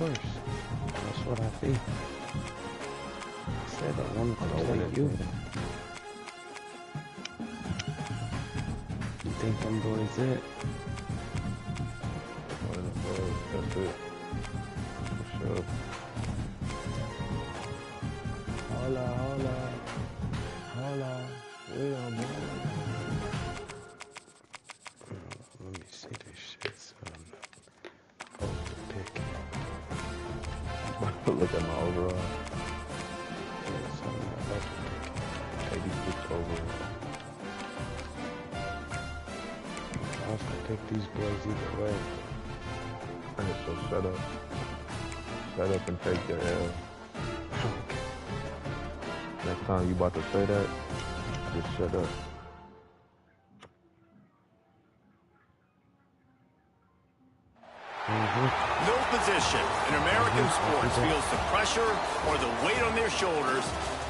course. That's what I think. I said I wanted to play you. You think them boys it? That's it. For sure. Hola. Wait on me. Let me see this shit, son. Oh, the pick. Look at my overall. Yeah, son, I love the pick. 86 overall. I was gonna pick these boys either way. Alright, so shut up. Shut up and take your L. Next time you about to say that, just shut up. No position in American sports feels the pressure or the weight on their shoulders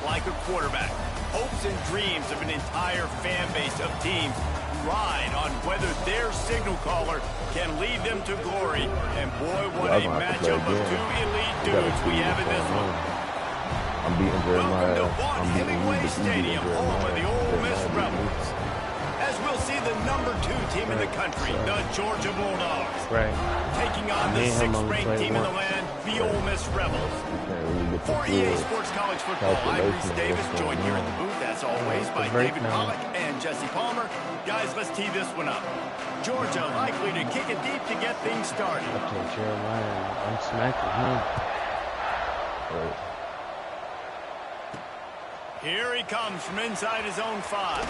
like a quarterback. Hopes and dreams of an entire fan base of teams ride on whether their signal caller can lead them to glory. And boy, what a matchup of two elite dudes we have in this one. I'm beating Jeremiah. Welcome to Vaught Hemingway Stadium, home of the Ole Miss Rebels. As we'll see the number 2 team in the country, the Georgia Bulldogs. Right. Taking on the 6th-ranked team in the land, the Ole Miss Rebels. For EA Sports College Football, I'm Reese Davis, joined here in the booth, as always, by David Pollack and Jesse Palmer. Guys, let's tee this one up. Georgia likely to kick it deep to get things started. Okay, Jeremiah, I'm smacking him. Right. Here he comes from inside his own 5.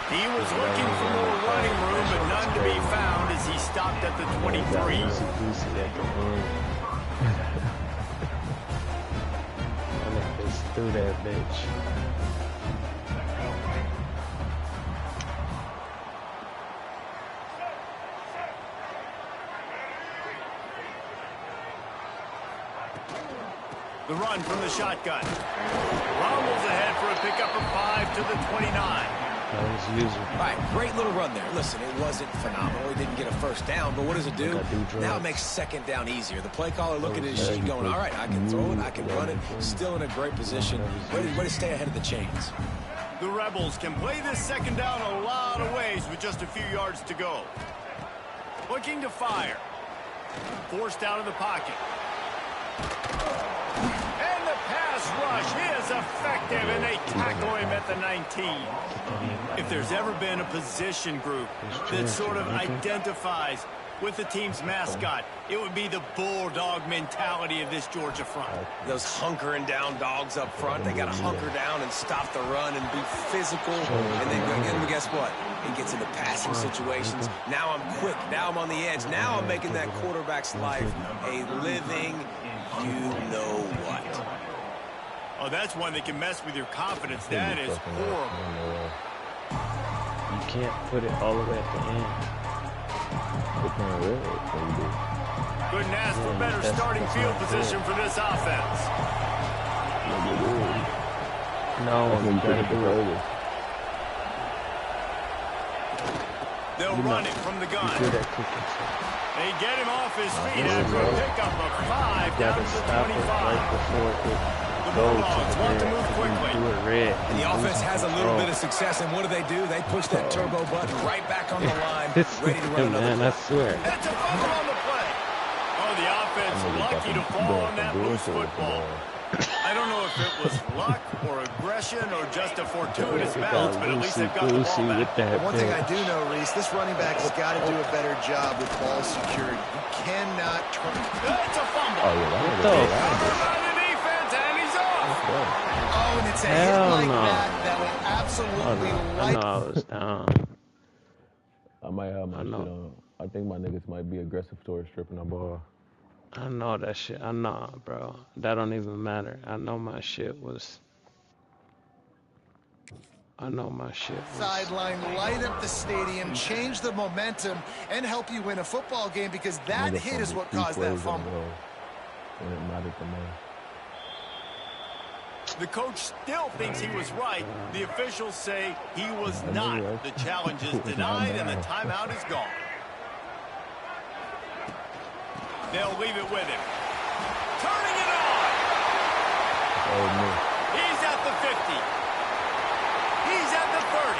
He was looking for more running room, but none to be found as he stopped at the 23. Let's do that, bitch. The run from the shotgun. Rumbles ahead for a pickup of 5 to the 29. All right, great little run there. Listen, it wasn't phenomenal. He didn't get a first down, but what does it do? Now it makes second down easier. The play caller looking at his sheet going, all right, I can throw it, I can run it. Still in a great position. Ready to stay ahead of the chains. The Rebels can play this second down a lot of ways with just a few yards to go. Looking to fire. Forced out of the pocket. And the pass rush is effective, and they tackle him at the 19. If there's ever been a position group that sort of identifies with the team's mascot, it would be the bulldog mentality of this Georgia front. Those hunkering down dogs up front, they got to hunker down and stop the run and be physical. And then guess what? It gets into passing situations. Now I'm quick. Now I'm on the edge. Now I'm making that quarterback's life a living you-know-what. Oh, that's one that can mess with your confidence. That is horrible. You can't put it all the way at the end. Couldn't ask for better starting field position for this offense. No, you gotta do it. They'll run it from the gun. They get him off his feet after a pickup of 5 down to the 25. Right before it The Bulldogs want to move quickly. do it red. And the offense has a little bit of success, and what do? They push that turbo button right back on the line, ready to run another play. I swear. It's a fumble on the play. Oh, the offense lucky to fall on that loose football. I don't know if it was luck or aggression or just a fortuitous bounce, but at least they've got the ball back. One thing I do know, Reese, this running back has got to do a better job with ball security. You cannot turn. It's a fumble. Oh, yeah, Covered by the defense, and he's off. Oh, and it's a hit like that would absolutely I know I was down. I might have my shit on. I think my niggas might be aggressive towards stripping the ball. I know that shit. I know, bro. That don't even matter. I know my shit was. Sideline, light up the stadium, change the momentum, and help you win a football game because that hit is what caused that fumble. And it mattered the most. The coach still thinks he was right. The officials say he was not. The challenge is denied, and the timeout is gone. They'll leave it with him. turning it on. Oh, no. He's at the 50. He's at the 30.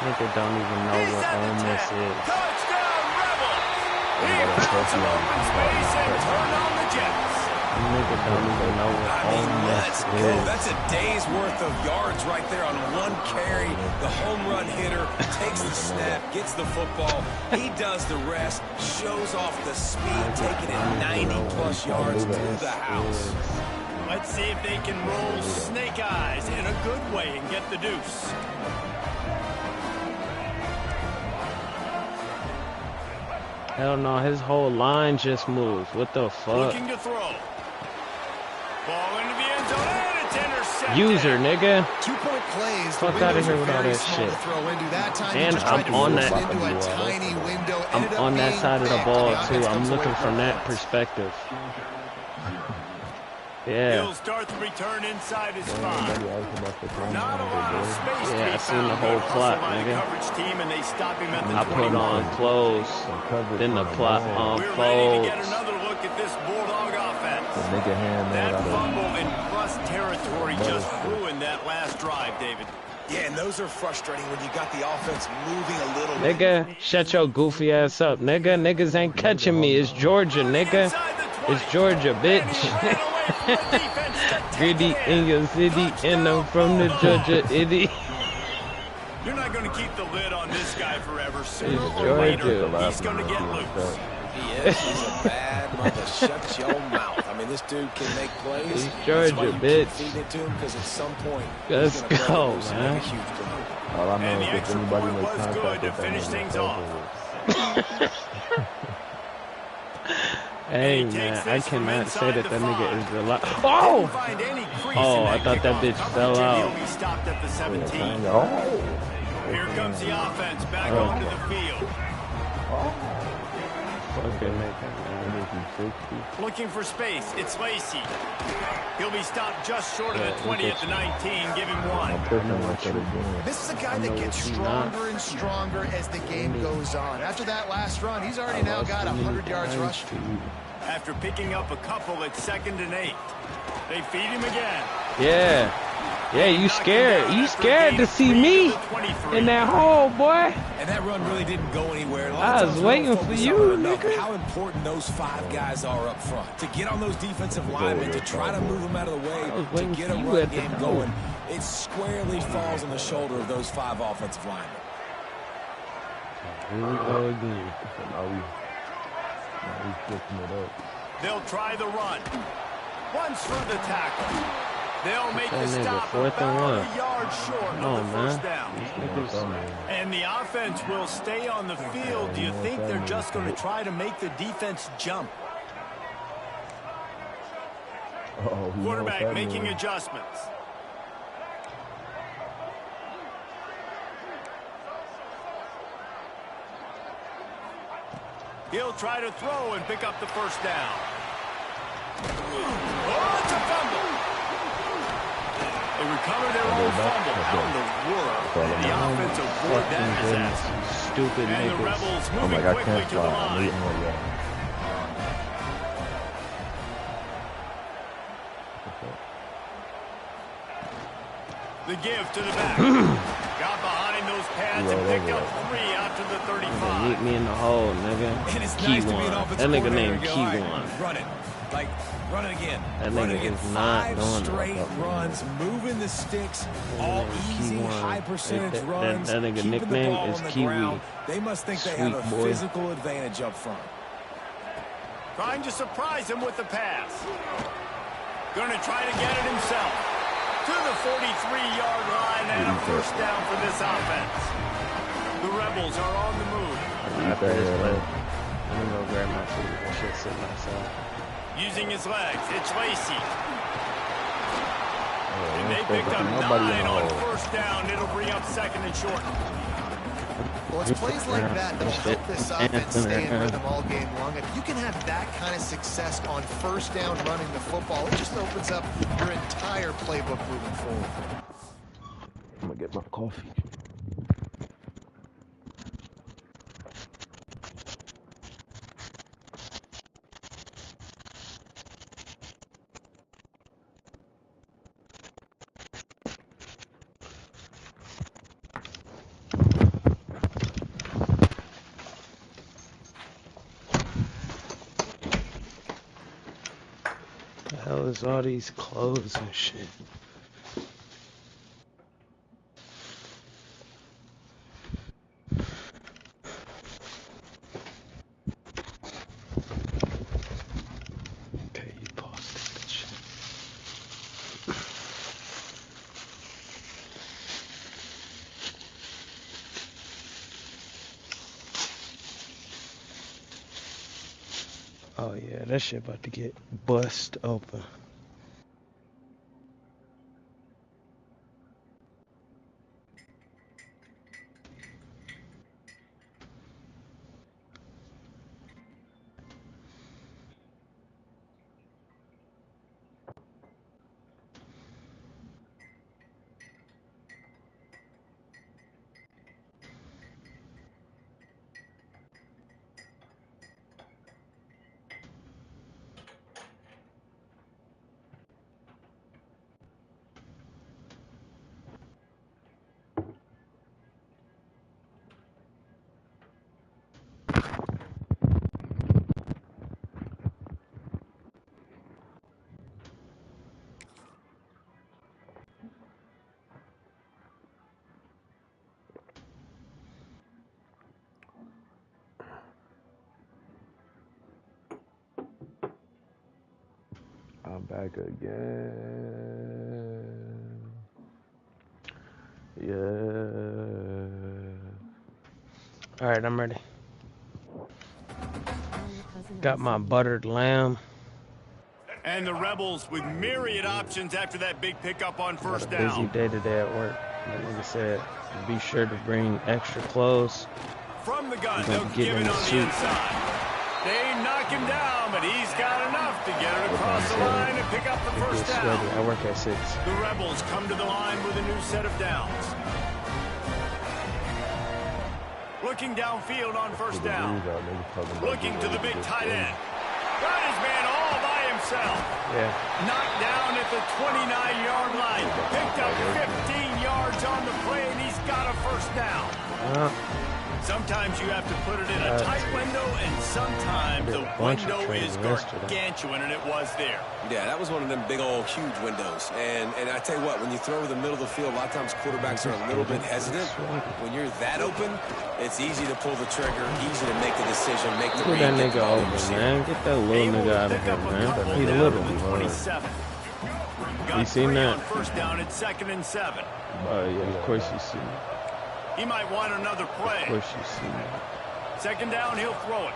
Nigga don't even know He's what at Ole the 10. Miss is. Touchdown, Rebels. He Yeah, found some that's open right. space and turned on the Jets. Nigga don't even know what I Ole mean, Miss let's go. is. That's a day's worth of yards right there on one carry. The home run hitter takes the snap, gets the football. He does the rest, shows off the speed, taking it 90-plus yards to the house. Let's see if they can roll snake eyes in a good way and get the deuce. Hell no, his whole line just moved. What the fuck? Looking to throw. Ball into the end zone, and it's intercepted. User, nigga. 2-point plays. Fuck outta here with all that shit. And I'm on that. I'm on that side of the ball too. I'm looking from that perspective. Yeah. He'll start the return inside his spot. Not a Not lot of space to Yeah, be I seen the found. whole Good plot, hustle by the nigga. coverage team, and they stop him at the I put 21. on clothes, then the plot on We're ready to get folds. another look at this Bulldog offense. nigga hand That out of fumble in plus territory just ruined that last drive, David. Yeah, and those are frustrating when you got the offense moving a little bit. Nigga, shut your goofy ass up, nigga. Niggas ain't catching me. It's Georgia, nigga. Inside the 20. It's Georgia, And he ran bitch. away from the defense to take Gritty it in your city, and I'm from the Georgia itty. You're not going to keep the lid on this guy forever. Sooner It's or later, Georgia. he's going to get loose. He is. He's a bad mother. Shut your mouth. I mean, this dude can make plays. He's That's why Georgia, you keep bitch. feeding it to him, because at some point, Let's he's gonna break go, loose and man. make a huge play. All I And know the is if extra anybody point makes was contact good to with that finish nigga, things it's off. over with. Hey, And he man, takes I this from cannot say inside that the that nigga 5. is reliable. Didn't Oh! find any crease Oh, in I thought that kickoff bitch coverage, fell and out. He'll be stopped at the 17. Oh! Here comes the offense back Oh. onto the field. Fucking Looking for space. It's Lacy. He'll be stopped just short of the 20 at the 19. Give him one. This is a guy that gets stronger and stronger as the game goes on. After that last run, he's already now got 100 yards rushing. After picking up a couple at 2nd and 8. They feed him again. Yeah. Yeah, you scared. You scared to see me in that hole, boy. And that run really didn't go anywhere. A lot I of was times we waiting don't for focus you, on it enough, nigga. How important those 5 guys are up front. To get on those defensive linemen, to try to move them out of the I was way, to waiting get for a you run at the game door. going. It squarely falls on the shoulder of those 5 offensive linemen. Here we go again. Now we flipping it up. They'll try the run. Runs through the tackle. They'll make the That nigga, stop 4th and about 1. a yard short Come of on, the man. first down. These niggas. And the offense will stay on the field. Do you think they're just going to try to make the defense jump? Oh, Quarterback making adjustments. He'll try to throw and pick up the first down. Oh, it's a fumble. They recover their own fumble. How in the world did the offense avoid that Fucking disaster? goodness. Stupid And the niggas. Rebels Oh moving my God, I quickly can't to the fly. I'm line. eating more yet. The give to the back. Got behind those pads and picked up 3 out to the 35. Meet me in the hole, nigga. And it's Key nice to be an one. offensive That nigga coordinator named and go, Key all right, one. run it. Like, run it again. That Run it nigga again. is not 5 doing straight that. runs, moving the sticks, all Key easy, one. high percentage That runs. nigga keeping the nickname ball is on the Kiwi. ground. They must think they have a Sweet boy. physical advantage up front. Trying to surprise him with the pass. Going to try to get it himself. To the 43-yard line and a first down for this offense. The Rebels are on the move. After this play, I'm gonna go grab my food and shit sitting outside. Using his legs, it's Lacy. And they Nobody picked up in the 9 on hole. first down. It'll bring up 2nd and short. Well, it's plays like that that'll help this offense stay in rhythm all game long. If you can have that kind of success on first down running the football, it just opens up your entire playbook moving forward. I'm gonna get my coffee. hell is all these clothes and shit? Okay, you paused that shit. Oh yeah, that shit about to get bust open. I'm back again. Yeah. All right, I'm ready. Got my buttered lamb. And the Rebels with myriad options after that big pickup on first Got a busy down. day today at work. Like I said, be sure to bring extra clothes. From the gun, We're they'll gonna give get it in on the the suit. inside. They knock him down, but he's got enough to get it across the line and pick up the Get first sweaty. down. I work at 6. The Rebels come to the line with a new set of downs. Looking downfield on first down. Looking to the big tight end. Got his man all by himself. Yeah. Knocked down at the 29-yard line. Picked up 15 yards on the play, and he's got a first down. Sometimes you have to put it in a tight window, and sometimes the window is gargantuan, and it was there. Yeah, that was one of them big old huge windows. And I tell you what, when you throw to the middle of the field, a lot of times quarterbacks are a little bit hesitant. When you're that open, it's easy to pull the trigger, easy to make the decision, make the read. Get that nigga over, man. Get that little nigga out of here, man. He's little. You seen that? First down at 2nd and 7. Yeah, of course you see it. He might want another play. Of course you see it. 2nd down, he'll throw it.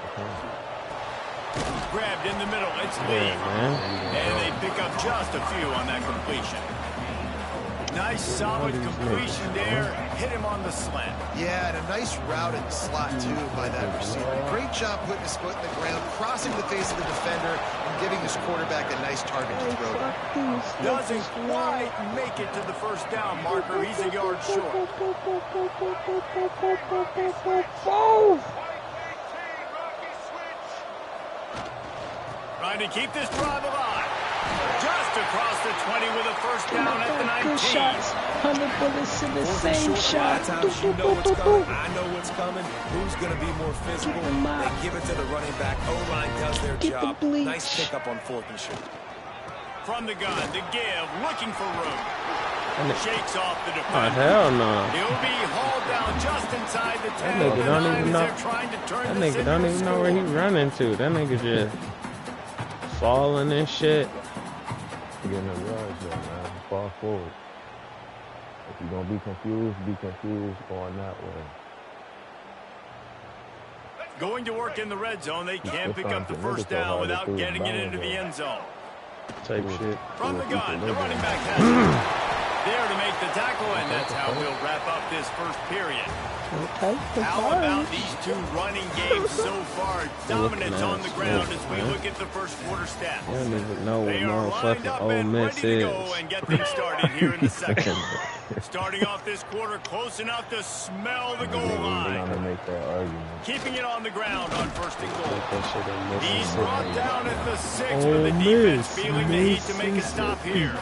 Grabbed in the middle. It's Lee. And they pick up just a few on that completion. Nice, solid completion there. Hit him on the slant. Yeah, and a nice route in the slot, too, by that receiver. Great job putting his foot in the ground, crossing the face of the defender, and giving his quarterback a nice target to throw to. Doesn't quite make it to the first down marker. He's a yard short. Trying to keep this drive alive. Just across the 20 with a first down at the 19. 100 bullets in the same shot. You know what's coming. I know what's coming. Who's going to be more physical? They give it to the running back. O-line does their job. Nice pickup on 4th and short. From the gun, the give, looking for room. Shakes off the defender. Oh, hell no. He'll be hauled down just inside the 10. That nigga don't even know. That nigga don't even know where he running to. That nigga just falling and shit. Getting the yards though, man. Fall forward. If you're gonna be confused going that way. Going to work in the red zone. They can't pick up the first down without getting it into the end zone. Type shit. From the gun, the running back has it. There to make the tackle, and that's how we'll wrap up this first period. How about these two running games so far? Dominance on the ground as we look at the first quarter stats. I don't even know what They are lined motherfucking up Ole and Miss ready to is. go and get things started here in the second. Starting off this quarter close enough to smell the goal line. Make that argument. Keeping it on the ground on first and goal. That shit ain't missing. He's brought down at the 6 Ole with the defense Miss, feeling the need to make a stop here.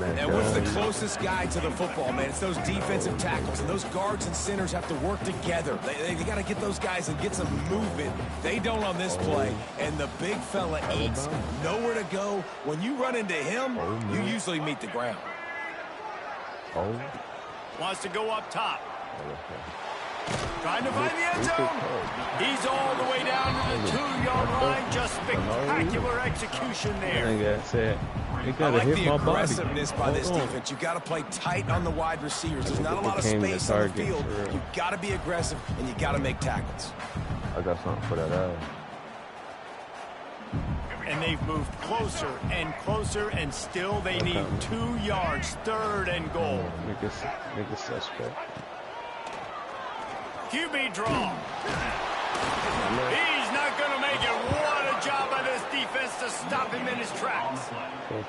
And what's the closest guy to the football, man? It's those defensive tackles, and those guards and centers have to work together. They got to get those guys and get some movement. They don't on this play, and the big fella eats. Nowhere to go. When you run into him, you usually meet the ground. Wants to go up top. Trying to find the end zone. He's all the way down to the 2-yard line. Just spectacular execution there. I think that's it. I like the aggressiveness by this defense. You got to play tight on the wide receivers. There's not a lot of space on the field. You got to be aggressive, and you got to make tackles. I got something for that ass. And they've moved closer and closer, and still they need 2 yards. 3rd and goal. Make a suspect. QB draw. He's not going to make it. What a job by this defense to stop him in his tracks.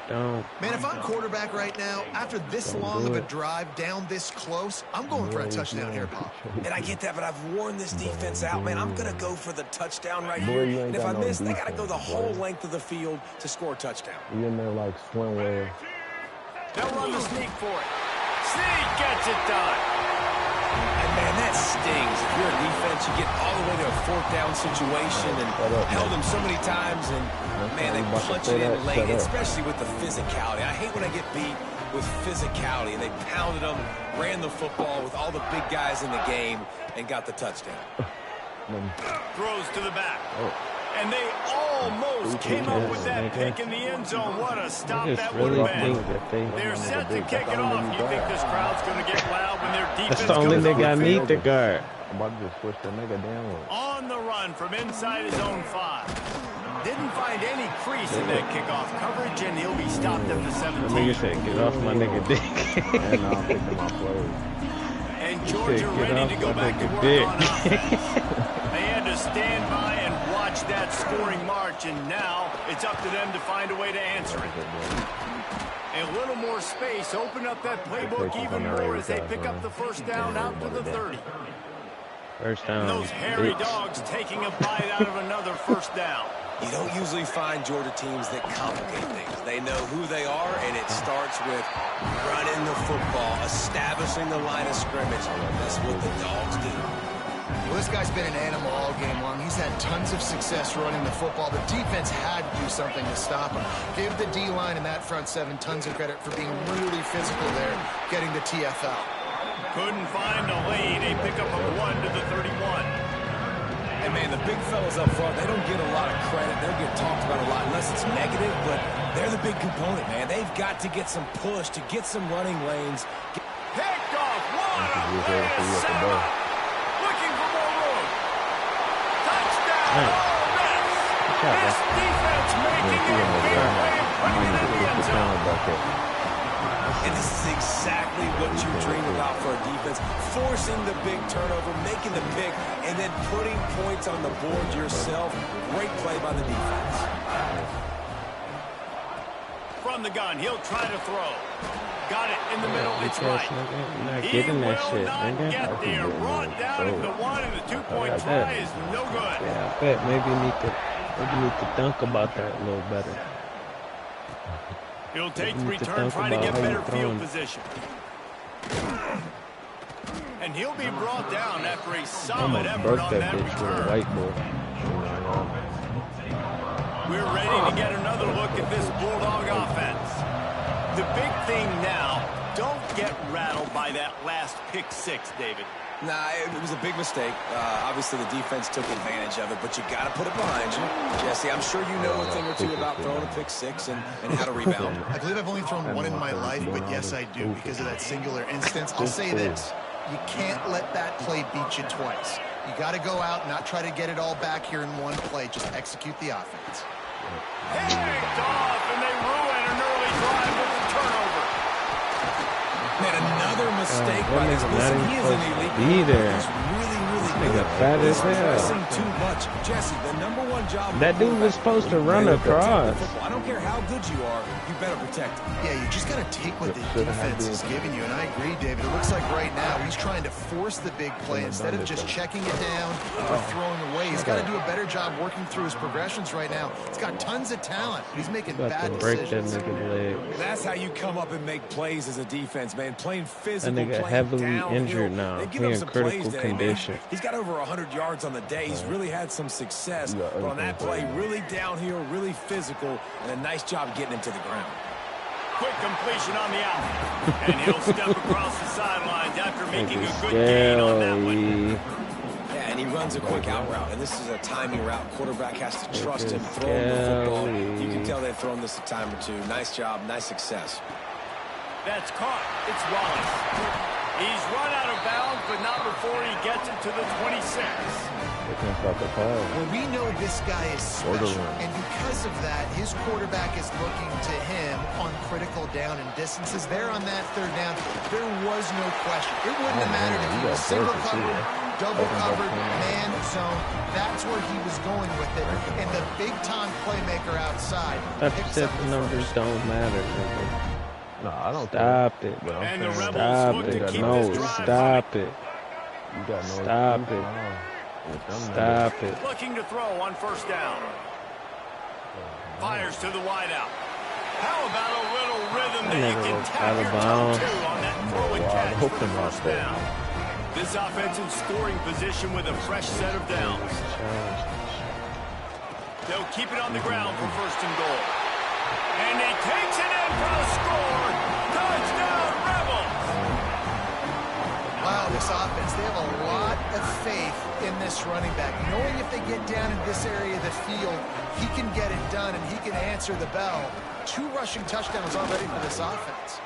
Man, if I'm quarterback right now, after this long of a drive down this close, I'm going for a touchdown here, Pop. And I get that, but I've worn this defense out, man. I'm going to go for the touchdown right here. And if I miss, they got to go the whole length of the field to score a touchdown. You in there like swimwear. They'll run the sneak for it. Sneak gets it done. And, man, that stings. If you're a defense, you get all the way to a 4th down situation and held them so many times, and, man, they punch it in late, especially with the physicality. I hate when I get beat with physicality, and they pounded them, ran the football with all the big guys in the game, and got the touchdown. Throws to the back. And they almost came up with that pick in the end zone. What a stop that would have been. They're set to kick it off. You think this crowd's going to get loud when their defense That's the only nigga I need to guard. I'm about to just switch that nigga downward. On the run from inside his own 5. Didn't find any crease in that kickoff coverage, and he'll be stopped at the 17. Nigga said, get off my nigga dick. And now I'm picking my plays. And Georgia ready to go back to work on offense. They had to stand by and watch that scoring march, and now it's up to them to find a way to answer it. A little more space, open up that playbook even more as they pick up the 1st down out to the 30. First down. Those hairy dogs taking a bite out of another 1st down. You don't usually find Georgia teams that complicate things. They know who they are, and it starts with running the football, establishing the line of scrimmage. That's what the dogs do. Well, this guy's been an animal all game long. He's had tons of success running the football. The defense had to do something to stop him. Give the D-line and that front 7 tons of credit for being really physical there, getting the TFL. Couldn't find a lane. They pick up a 1 to the 31. And, man, the big fellas up front, they don't get a lot of credit. They'll get talked about a lot unless it's negative, but they're the big component, man. They've got to get some push to get some running lanes. Picked off. What a play to set him up. Looking for more room. Touchdown. This defense making a big play and putting it in the end zone. And this is exactly what you dream about for a defense. Forcing the big turnover, making the pick, and then putting points on the board yourself. Great play by the defense. From the gun, he'll try to throw. Got it in the middle, it's right. He will not get there. Brought down at the 1, and the 2-point try is no good. Yeah, I bet maybe you need to think about that a little better. He'll take the return, trying to get better field position. And he'll be brought down after a solid effort on that return. We're ready to get another look at this Bulldog offense. The big thing now, don't get rattled by that last pick 6, David. Nah, it was a big mistake. Obviously, the defense took advantage of it, but you got to put it behind you. Jesse, I'm sure you know a thing or two about throwing a pick 6 and how to rebound. I believe I've only thrown 1 in my life, but yes, I do because of that singular instance. I'll say this. You can't let that play beat you twice. You got to go out, not try to get it all back here in one play. Just execute the offense. Picked off, and they ruin an early drive with the turnover. Man, another mistake by this. Listen, he is an elite. He's really, really nigga fat as hell. Too much. Jesse, the #1 job. That dude was supposed to run across. I don't care how good you are, you better protect him. Yeah, you just got to take what the defense is giving you. And I agree, David. It looks like right now he's trying to force the big play instead of just checking it down or throwing away. He's got to do a better job working through his progressions right now. He's got tons of talent. He's making bad decisions. That nigga leg. That's how you come up and make plays as a defense, man. Playing physical, that nigga heavily injured now. He in critical condition. He's got over 100 yards on the day. He's really had some success. But on that play, really downhill, really physical, and a nice job getting him to the ground. Quick completion on the out. And he'll step across the sidelines after making a good gain on that one. Yeah, and he runs a quick out route, and this is a timing route. Quarterback has to trust him, throw him the football. You can tell they've thrown this a time or two. Nice job, nice success. That's caught. It's Wallace. He's run out of bounds, but not before he gets it to the 26. Well, we know this guy is special, and because of that, his quarterback is looking to him on critical down and distances. There on that third down, there was no question. It wouldn't have mattered if he was single covered, double covered, man zone. That's where he was going with it, and the big-time playmaker outside. That's the numbers don't matter. No, I don't. Stop it, bro. Stop it. No, stop it. You got no. Stop it. Stop it. Looking to throw on first down. Fires to the wideout. How about a little rhythm that you can tap your toe to on that throw and catch for the first down? This offense in scoring position with a fresh set of downs. They'll keep it on the ground for first and goal. And he takes it in for a score. Touchdown, Rebels! Wow, this offense, they have a lot of faith in this running back. Knowing if they get down in this area of the field, he can get it done and he can answer the bell. 2 rushing touchdowns already for this offense.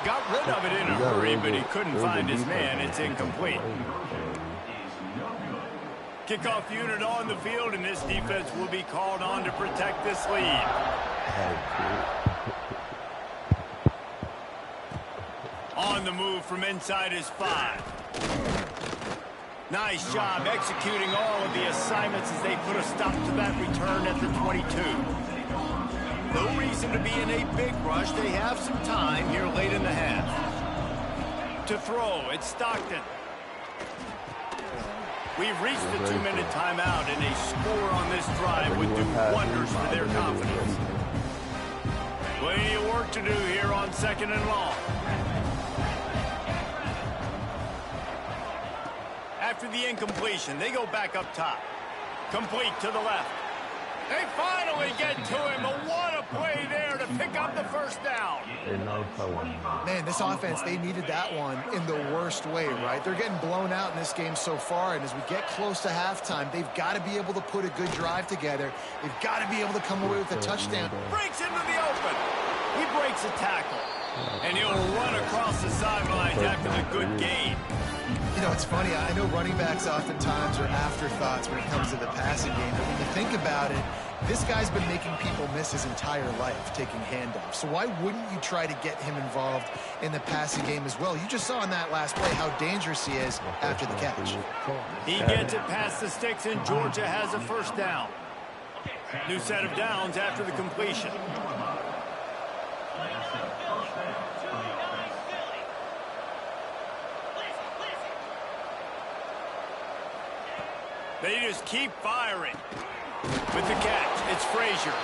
Got rid of it in a hurry, but he couldn't find his man. It's incomplete. Kickoff unit on the field, and this defense will be called on to protect this lead. On the move from inside his 5. Nice job executing all of the assignments as they put a stop to that return at the 22. No reason to be in a big rush. They have some time here late in the half. To throw, it's Stockton. We've reached the 2-minute timeout, and a score on this drive would do wonders for their confidence. Plenty of work to do here on 2nd and long. After the incompletion, they go back up top. Complete to the left. They finally get to him, but what a play there to pick up the first down. Man, this offense, they needed that one in the worst way, right? They're getting blown out in this game so far, and as we get close to halftime, they've got to be able to put a good drive together. They've got to be able to come away with a touchdown. Breaks into the open. He breaks a tackle, and he'll run across the sidelines after the good gain. You know, it's funny. I know running backs oftentimes are afterthoughts when it comes to the passing game, but when you think about it, this guy's been making people miss his entire life taking handoffs. So why wouldn't you try to get him involved in the passing game as well? You just saw in that last play how dangerous he is after the catch. He gets it past the sticks, and Georgia has a first down. New set of downs after the completion. They just keep firing. With the catch, it's Frazier.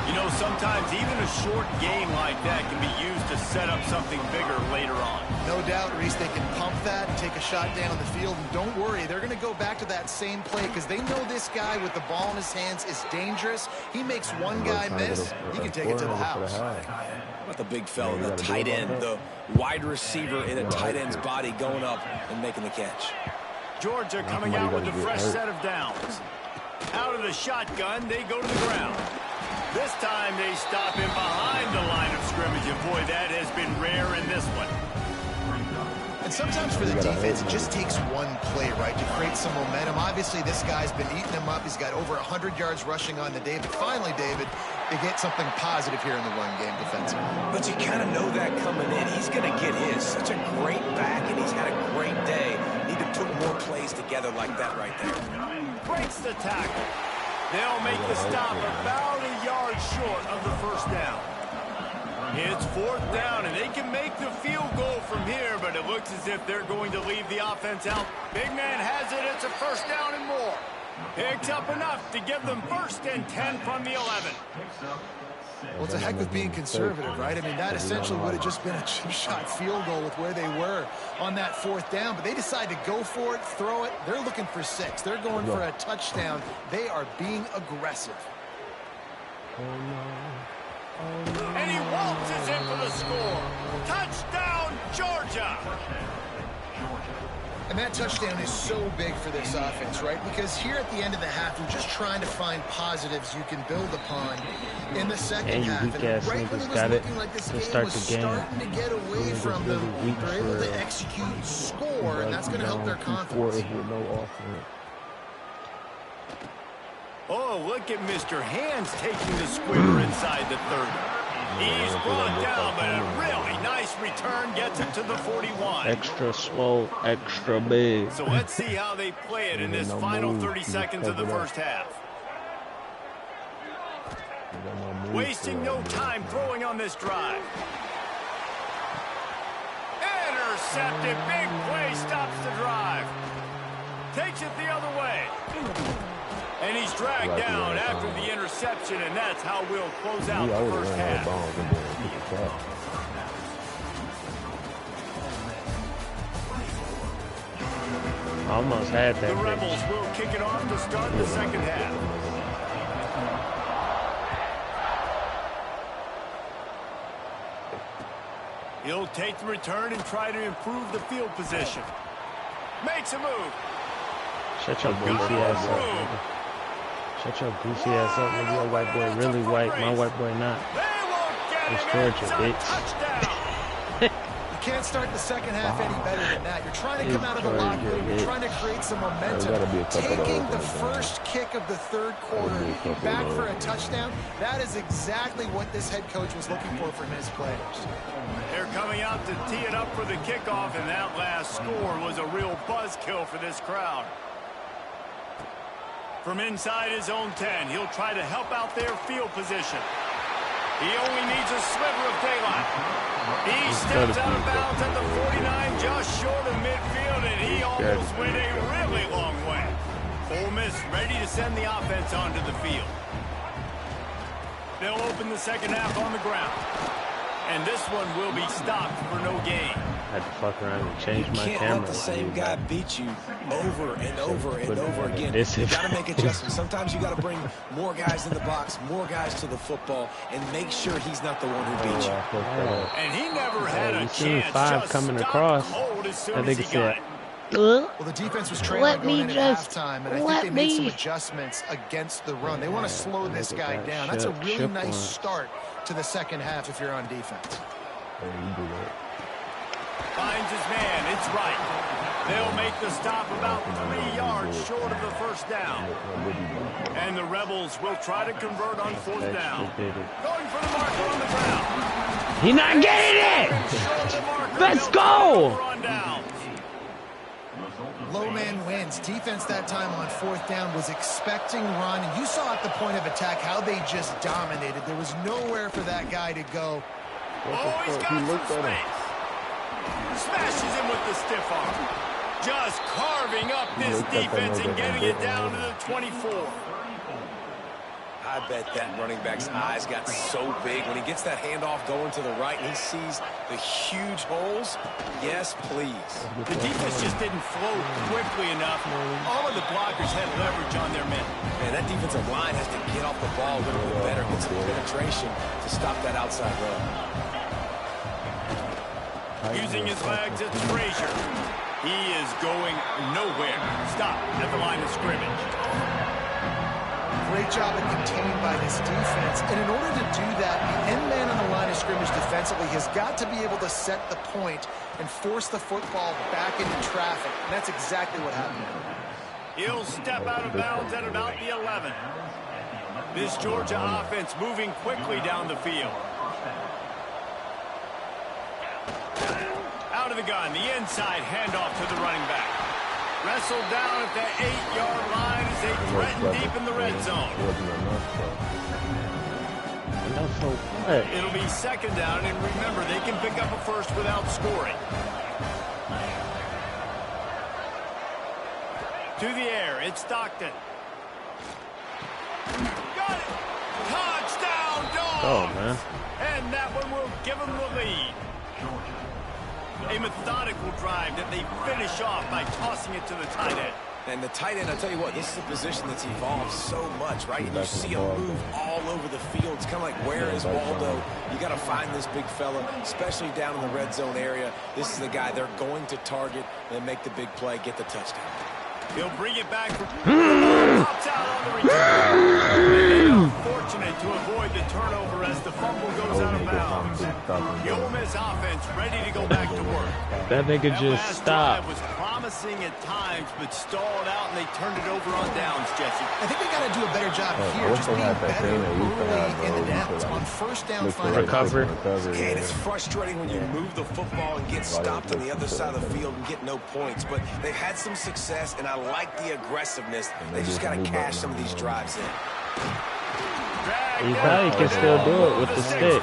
You know, sometimes even a short game like that can be used to set up something bigger later on. No doubt, Reese, they can pump that and take a shot down the field. And don't worry, they're going to go back to that same play because they know this guy with the ball in his hands is dangerous. He makes one guy miss, he can take it to the house. How about the big fella, the tight end, the wide receiver in a tight end's body going up and making the catch. Georgia coming out with a fresh set of downs. Out of the shotgun, they go to the ground. This time they stop him behind the line of scrimmage, and boy, that has been rare in this one. And sometimes for the defense, it just takes one play, right, to create some momentum. Obviously, this guy's been eating him up. He's got over 100 yards rushing on the day. But finally, David, they get something positive here in the run game defensively. But you kind of know that coming in. He's going to get his. Such a great back, and he's had a great day. Need to put more plays together like that right there. Breaks the tackle. They'll make the stop about a yard short of the first down. It's 4th down, and they can make the field goal from here, but it looks as if they're going to leave the offense out. Big man has it. It's a 1st down and more. Picks up enough to give them 1st and 10 from the 11. Well, it's a heck of being conservative, right? I mean, that essentially would have just been a chip-shot field goal with where they were on that 4th down, but they decide to go for it, throw it. They're looking for 6. They're going for a touchdown. They are being aggressive. And he waltzes in for the score. Touchdown, Georgia! And that touchdown is so big for this offense, right? Because here at the end of the half, you're just trying to find positives you can build upon in the second half. And right when it was looking like this game was starting to get away from them, they're able to execute, score, and that's going to help their confidence. Oh, look at Mr. Hands taking the squibber inside the 30. He's brought down, but a really nice return gets him to the 41. Extra slow, extra big. So let's see how they play it in this final 30 seconds of the first half. Wasting no time throwing on this drive. Intercepted. Big play stops the drive. Takes it the other way. And he's dragged down after the interception, and that's how we'll close out the first half. Almost had that. The Rebels will kick it off to start the second half. He'll take the return and try to improve the field position. Makes a move. Shut your goofy ass up, nigga. Shut your goofy ass up, nigga. Your white boy really white. My white boy not. It's Georgia, bitch. You can't start the second half any better than that. You're trying to come out of the locker room. You're trying to create some momentum. Taking the first kick of the 3rd quarter back for a touchdown, that is exactly what this head coach was looking for from his players. They're coming out to tee it up for the kickoff, and that last score was a real buzzkill for this crowd. From inside his own 10, he'll try to help out their field position. He only needs a sliver of daylight. He steps out of bounds at the 49, just short of midfield, and he almost went a really long way. Ole Miss ready to send the offense onto the field. They'll open the second half on the ground. And this one will be stopped for no gain. I had to fuck around and change my camera. You can't let the same guy beat you over and over and over again. You got to make adjustments. Sometimes you got to bring more guys in the box, more guys to the football, and make sure he's not the one who beat you. And he never had a chance. 5 coming across. I think it's it. Well, the defense was trailing going into halftime, and I think they made some adjustments against the run. They want to slow this guy down. That's a really nice start to the second half if you're on defense. Finds his man. It's right. They'll make the stop about 3 yards short of the first down. And the Rebels will try to convert on 4th down. Going for the marker on the ground. He's not getting it! Let's go! Low man wins. Defense that time on 4th down was expecting run. And you saw at the point of attack how they just dominated. There was nowhere for that guy to go. Oh, he's got some space. Smashes him with the stiff arm. Just carving up this defense and getting it down to the 24. I bet that running back's eyes got so big when he gets that handoff going to the right and he sees the huge holes. Yes, please. The defense just didn't flow quickly enough. All of the blockers had leverage on their men. Man, that defensive line has to get off the ball a little bit better, get some penetration to stop that outside run. Using his legs, it's Frazier. He is going nowhere. Stop at the line of scrimmage. Great job at contained by this defense. And in order to do that, the end man on the line of scrimmage defensively has got to be able to set the point and force the football back into traffic. And that's exactly what happened. He'll step out of bounds at about the 11. This Georgia offense moving quickly down the field. Out of the gun, the inside handoff to the running back. Wrestled down at the 8-yard line as they threaten deep in the red zone. Enough for what? It'll be second down, and remember, they can pick up a first without scoring. To the air, it's Stockton. Got it! Touchdown, Dogs! Oh, man. And that one will give them the lead. A methodical drive that they finish off by tossing it to the tight end. And the tight end, I'll tell you what, this is a position that's evolved so much, right? And you see him move all over the field. It's kind of like, where is Waldo? You got to find this big fella, especially down in the red zone area. This is the guy they're going to target and make the big play, get the touchdown. He'll bring it back. Pops out on the return. Fortunate to avoid the turnover as the fumble goes out of bounds. The Ole Miss offense ready to go back to work. That nigga just stopped. Was promising at times, but stalled out, and they turned it over on downs, Jesse. I think they got to do a better job here, just being better early in the downs. On first down, recover. And it's frustrating when you move the football and get stopped on the other side of the field and get no points. But they've had some success, and I like the aggressiveness. They just got to cash some of these drives in. He probably can still do it with the stick.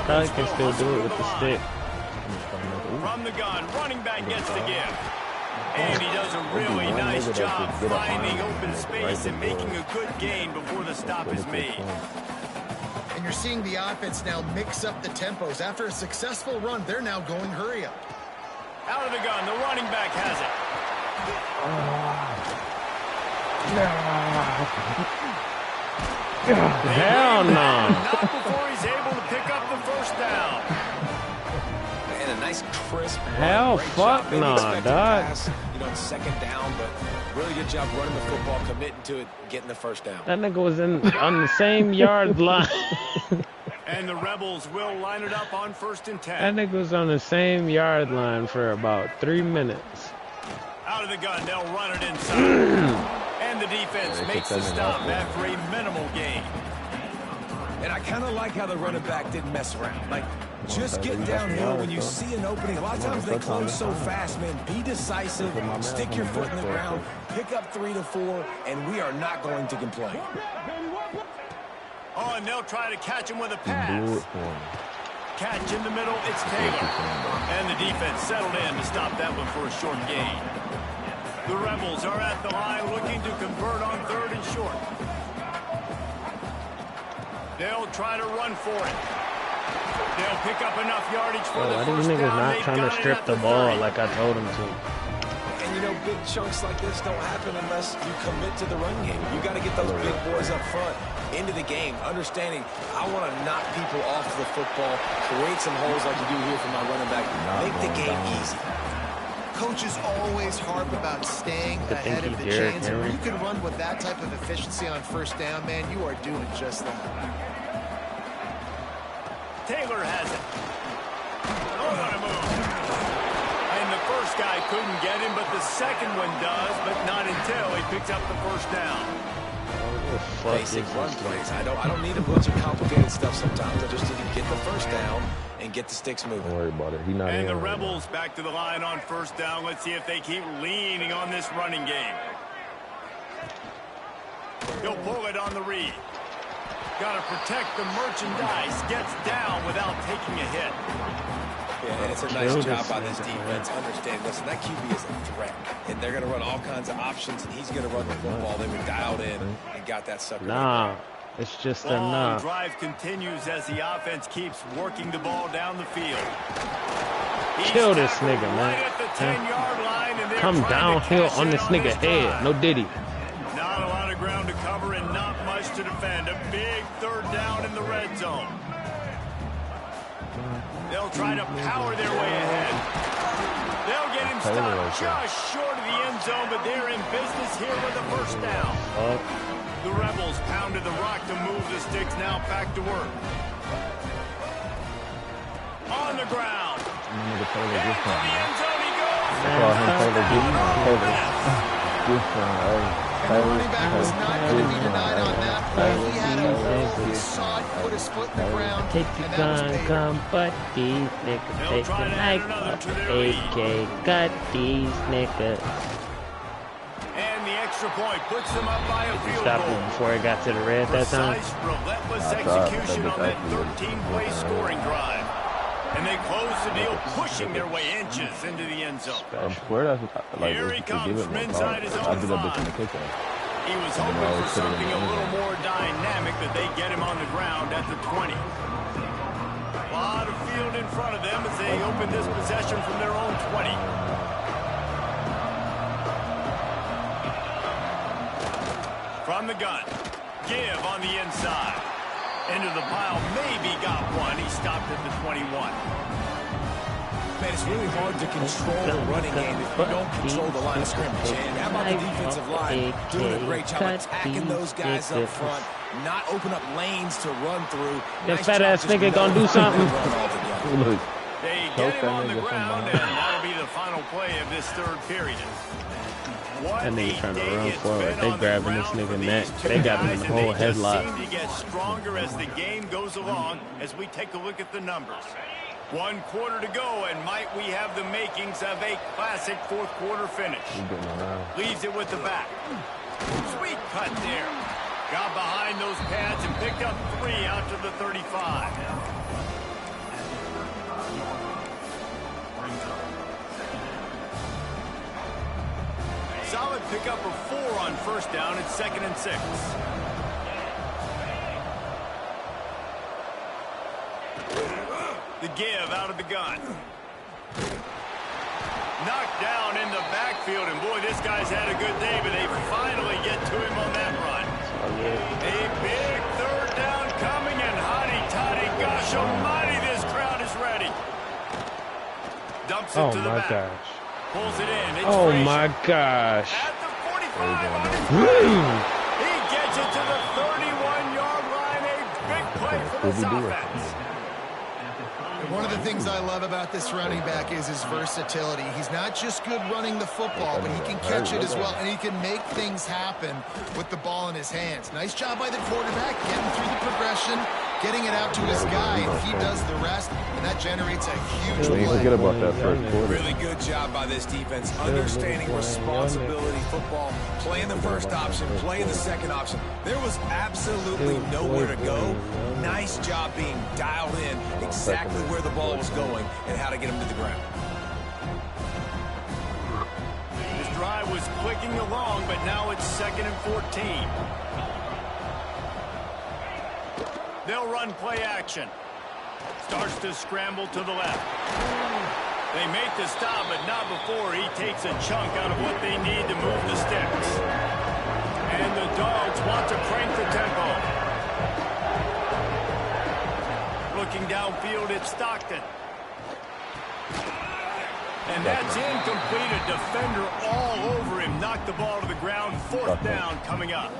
Probably can still do it with the stick. From the gun, running back gets the give. And he does a really nice job finding open space and making a good gain before the stop is made. And you're seeing the offense now mix up the tempos. After a successful run, they're now going hurry up. Out of the gun, the running back has it. Hell no. Not before he's able to pick up the first down. And a nice crisp. Hell fuck no, dog. You know, second down, but really good job running the football, committing to it, getting the first down. That nigga was on the same yard line. And the Rebels will line it up on 1st and 10. That nigga was on the same yard line for about 3 minutes. Out of the gun, they'll run it inside. And the defense makes the stop after a minimal gain. And I kind of like how the running back didn't mess around. Like, just get downhill when you see an opening. A lot of times they close so fast, man. Be decisive, stick your foot in the ground, pick up 3 to 4, and we are not going to complain. Oh, and they'll try to catch him with a pass. Catch in the middle, it's Taylor. And the defense settled in to stop that one for a short gain. The Rebels are at the line looking to convert on 3rd and short. They'll try to run for it. They'll pick up enough yardage for the first down. These niggas not trying to strip the ball like I told them to. And you know, big chunks like this don't happen unless you commit to the run game. You got to get those big boys up front into the game, understanding I want to knock people off the football, create some holes like you do here for my running back, make the game easy. Coaches always harp about staying ahead of the chains. And when you can run with that type of efficiency on first down, man, you are doing just that. Taylor has it. Oh, what a move. And the first guy couldn't get him, but the second one does, but not until he picks up the first down. Basic run plays. I don't need a bunch of complicated stuff sometimes. I just need to get the first down and get the sticks moving. Don't worry about it. He's not and the Rebels back to the line on first down. Let's see if they keep leaning on this running game. He'll pull it on the read. Got to protect the merchandise. Gets down without taking a hit. Yeah, and it's a nice job by this defense. Understand, listen, that QB is a threat. And they're going to run all kinds of options, and he's going to run the football. They were dialed in and got that sucker. Nah, it's just enough. The drive continues as the offense keeps working the ball down the field. Kill this nigga, man. Come downhill on this nigga head. No diddy. Not a lot of ground to cover and not much to defend. A big 3rd down in the red zone. They'll try to power their way ahead. They'll get him stopped just short of the end zone, but they're in business here with the first down. The Rebels pounded the rock to move the sticks, now back to work. On the ground. And to the end zone he goes. And the running back was not going to be denied on that play. He had a saw it, put his foot in the ground, Take the and that was gun, pay. come, but these niggas take the knife off the AK, cut these niggas. And the extra point puts them up by a field Stopped goal. it before it got to the red that time. Precise, relentless execution on that 13-play scoring drive. And they close the deal, pushing their way inches into the end zone. I'm swear that's like Here he if you comes give it from more inside power. his I own did that bitch 5. in the kickoff. He was hoping for something a little more dynamic that they get him on the ground at the 20. A lot of field in front of them as they open this possession from their own 20. From the gun, give on the inside. Into the pile, maybe got one. He stopped at the 21. Man, it's really hard to control the running game if you don't control the line of scrimmage. And how about the defensive line doing a great job attacking those guys up front, not open up lanes to run through. That fat ass nigga gonna do something. Look, They get him on the ground, and that'll be the final play of this third period. That nigga trying to run forward. They grabbing this nigga neck. They got him in the whole headlock. Seem to get stronger as the game goes along as we take a look at the numbers. 1 quarter to go, and might we have the makings of a classic fourth quarter finish. Leaves it with the back. Sweet cut there. Got behind those pads and picked up 3 out to the 35. Solid pickup of 4 on first down. It's 2nd and 6. The give out of the gun. Knocked down in the backfield, and boy, this guy's had a good day, but they finally get to him on that run. A big third down coming, and hotty toddy, gosh almighty, this crowd is ready. Dumps it to the back. Gosh. Pulls it in. It's Oh Frazier. my gosh. At the 45 on his right. He gets it to the 31-yard line. A big play for this offense. One of the things I love about this running back is his versatility. He's not just good running the football, but he can catch it as well, and he can make things happen with the ball in his hands. Nice job by the quarterback, getting through the progression, getting it out to his guy, and he does the rest, and that generates a huge Don't play. forget about that first quarter. Really good job by this defense, understanding responsibility football, playing the first option, playing the second option. There was absolutely nowhere to go. Nice job being dialed in exactly where the ball was going and how to get him to the ground. This drive was clicking along, but now it's 2nd and 14. They'll run play action. Starts to scramble to the left. They make the stop, but not before he takes a chunk out of what they need to move the sticks. And the Dogs want to crank the tempo. Looking downfield, it's Stockton. And that's incomplete. A defender all over him. Knocked the ball to the ground. 4th down coming up.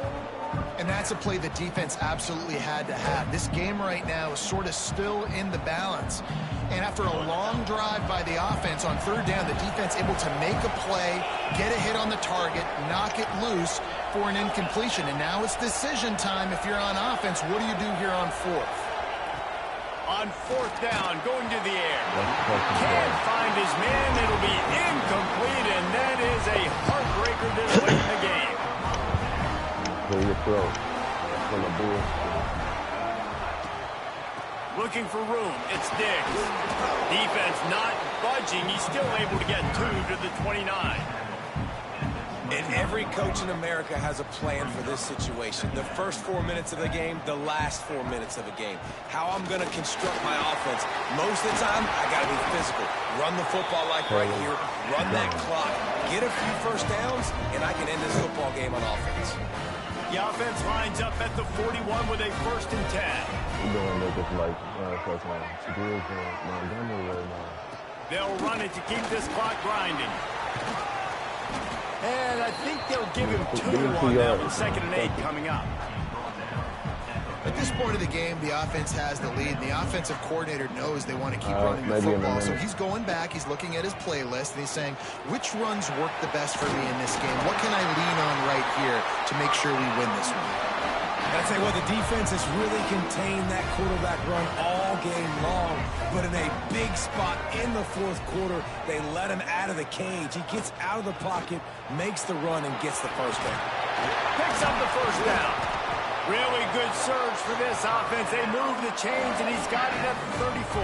And that's a play the defense absolutely had to have. This game right now is sort of still in the balance. And after a long drive by the offense on 3rd down, the defense able to make a play, get a hit on the target, knock it loose for an incompletion. And now it's decision time if you're on offense. What do you do here on 4th? On 4th down, going to the air. Can't find his man. It'll be incomplete, and that is a heartbreaker this late in the game. Clear your throat. From the bull. Looking for room. It's Diggs. Defense not budging. He's still able to get 2 to the 29. And every coach in America has a plan for this situation. The first 4 minutes of the game, the last 4 minutes of a game. How I'm going to construct my offense. Most of the time, I got to be physical. Run the football like right here. Run that clock. Get a few first downs, and I can end this football game on offense. The offense lines up at the 41 with a 1st and 10. We're going to look at like Griggs and Montgomery right now. They'll run it to keep this clock grinding. And I think they'll give him 2 on that with 2nd and 8 coming up. At this point of the game, the offense has the lead. The offensive coordinator knows they want to keep running the football. So he's going back, he's looking at his playlist, and he's saying, which runs work the best for me in this game? What can I lean on right here to make sure we win this one? That's I'll tell you what, the defense has really contained that quarterback run all game long. But in a big spot in the fourth quarter, they let him out of the cage. He gets out of the pocket, makes the run, and gets the first down. Picks up the first down. Really good surge for this offense. They move the chains, and he's got it at the 34.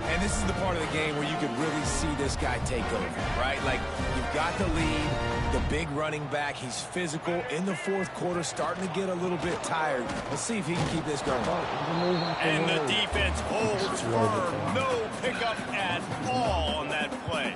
And this is the part of the game where you could really see this guy take over, right? Like, you've got the lead, the big running back. He's physical in the fourth quarter, starting to get a little bit tired. Let's see if he can keep this going. And the defense holds firm. No pickup at all on that play.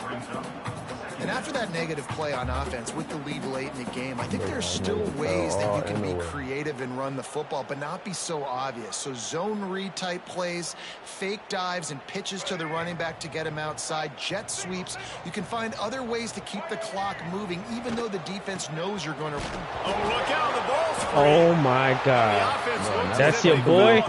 And after that negative play on offense with the lead late in the game, I think there's still ways that you can be creative and run the football, but not be so obvious. So zone read type plays, fake dives and pitches to the running back to get him outside, jet sweeps. You can find other ways to keep the clock moving, even though the defense knows you're going to. Oh, look out, the ball's free. Oh my God. That's your boy?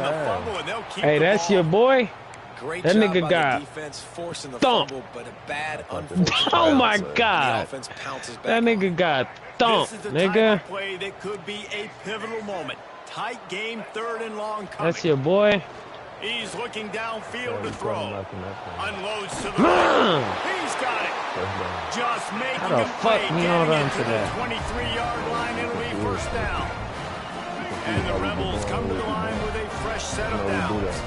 Hey, that's your boy? Great that job nigga by got the defense forcing the thumped. fumble, but a bad, unfortunate Oh my bounce. God. The offense pounces back. That nigga got thumped, This is the nigga. type of play that could be a pivotal moment. Tight game, third and long coming. That's your boy. He's looking downfield to throw. Unloads to the Mm. right. He's got it. Just making How the a fuck play, you hold getting on it to to the that? 23-yard line. It'll be first down. And the Rebels come to the line with a fresh set of downs.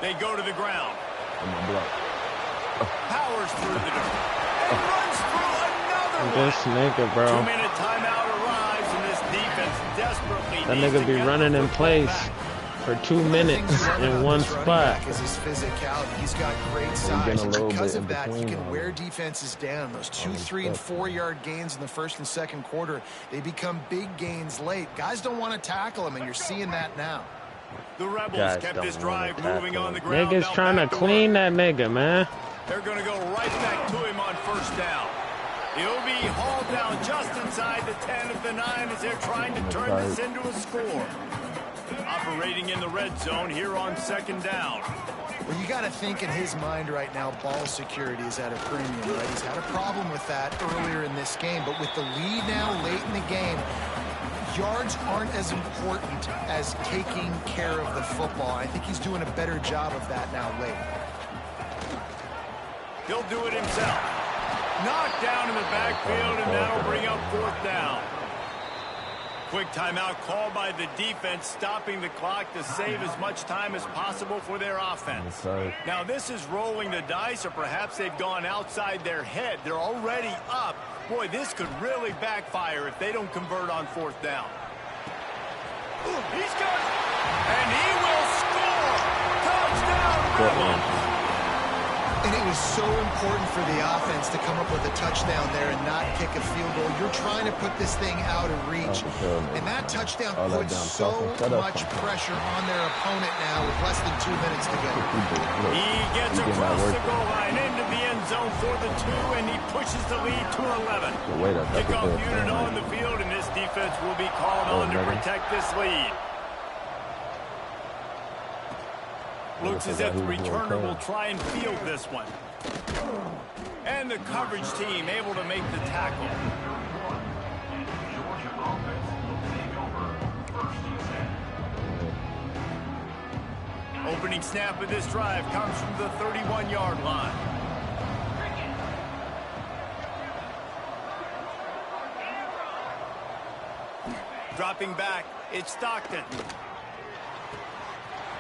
They go to the ground. Powers through the dirt. And runs through another one. This nigga, bro. 2-minute timeout arrives, and this defense desperately That needs nigga to be get running the in football place back. for 2 minutes in one spot. Is his physicality. He's got great size. And because of that, he can wear defenses down. Those 2-, 3-, and 4-yard gains in the first and second quarter, they become big gains late. Guys don't want to tackle him, and you're seeing that now. The Rebels Guys kept don't this wanna drive tackle moving on the him. ground. Niggas Now trying to back clean work. that nigga, man. They're going to go right back to him on first down. He'll be hauled down just inside the 10 of the 9 as they're trying to turn this into a score. Operating in the red zone here on second down. Well, you got to think in his mind right now, ball security is at a premium, right? He's had a problem with that earlier in this game, but with the lead now late in the game, yards aren't as important as taking care of the football. I think he's doing a better job of that now late. He'll do it himself. Knocked down in the backfield, and that'll bring up fourth down. Quick timeout called by the defense, stopping the clock to save as much time as possible for their offense. Now, this is rolling the dice, or perhaps they've gone outside their head. They're already up. Boy, this could really backfire if they don't convert on fourth down. He's got it, and he will score. Touchdown, Rebels. And it was so important for the offense to come up with a touchdown there and not kick a field goal. You're trying to put this thing out of reach. And that touchdown puts so much pressure on their opponent now with less than 2 minutes to go. He gets across the goal line into the end zone for the 2, and he pushes the lead to 11. Kickoff unit on the field, and this defense will be called on to protect this lead. Looks as if the returner will try and field this one. And the coverage team able to make the tackle. Opening snap of this drive comes from the 31-yard line. Dropping back, it's Stockton.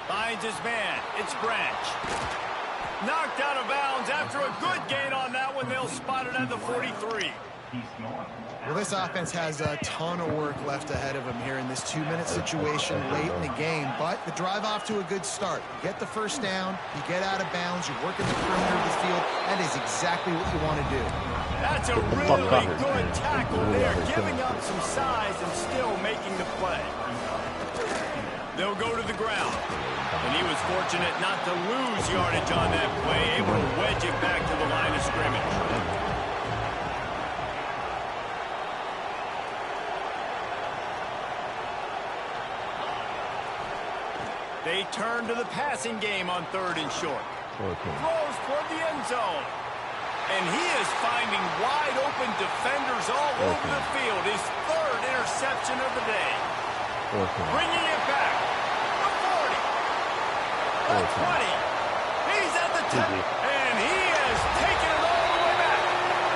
Finds his man. It's Branch. Knocked out of bounds after a good gain on that one. They'll spot it at the 43. Well, this offense has a ton of work left ahead of them here in this 2-minute situation late in the game. But the drive off to a good start. You get the first down. You get out of bounds. You're working the perimeter of the field. That is exactly what you want to do. That's a really good tackle there. Giving up some size and still making the play. They'll go to the ground. And he was fortunate not to lose yardage on that play, able to wedge it back to the line of scrimmage. They turn to the passing game on third and short. Throws toward the end zone. And he is finding wide open defenders all over the field. His third interception of the day. Bringing it back. The 40. The 20. He's at the 10. And he has taken it all the way back.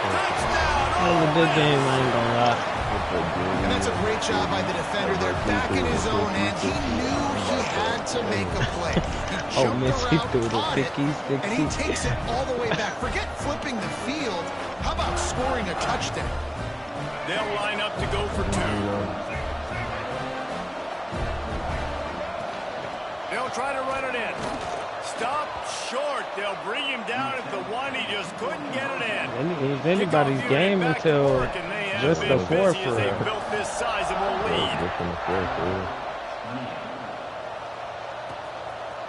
Touchdown. That was a good game, I ain't gonna lie. And that's a great job by the defender there, back in his own end. He knew he had to make a play. He jumped Messi around, threw the caught it, 50s, and he 60s. takes it all the way back. Forget flipping the field. How about scoring a touchdown? They'll line up to go for 2. They'll try to run it in. Stop short. They'll bring him down at the 1. He just couldn't get it in. It was anybody's game until just the fourth for They her. built this sizable lead.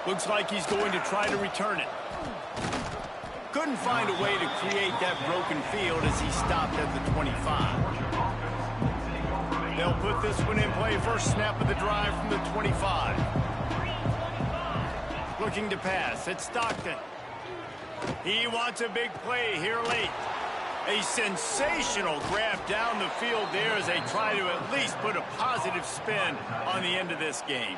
Looks like he's going to try to return it. Couldn't find a way to create that broken field as he stopped at the 25. They'll put this one in play. First snap of the drive from the 25. Looking to pass. It's Stockton. He wants a big play here late. A sensational grab down the field there as they try to at least put a positive spin on the end of this game.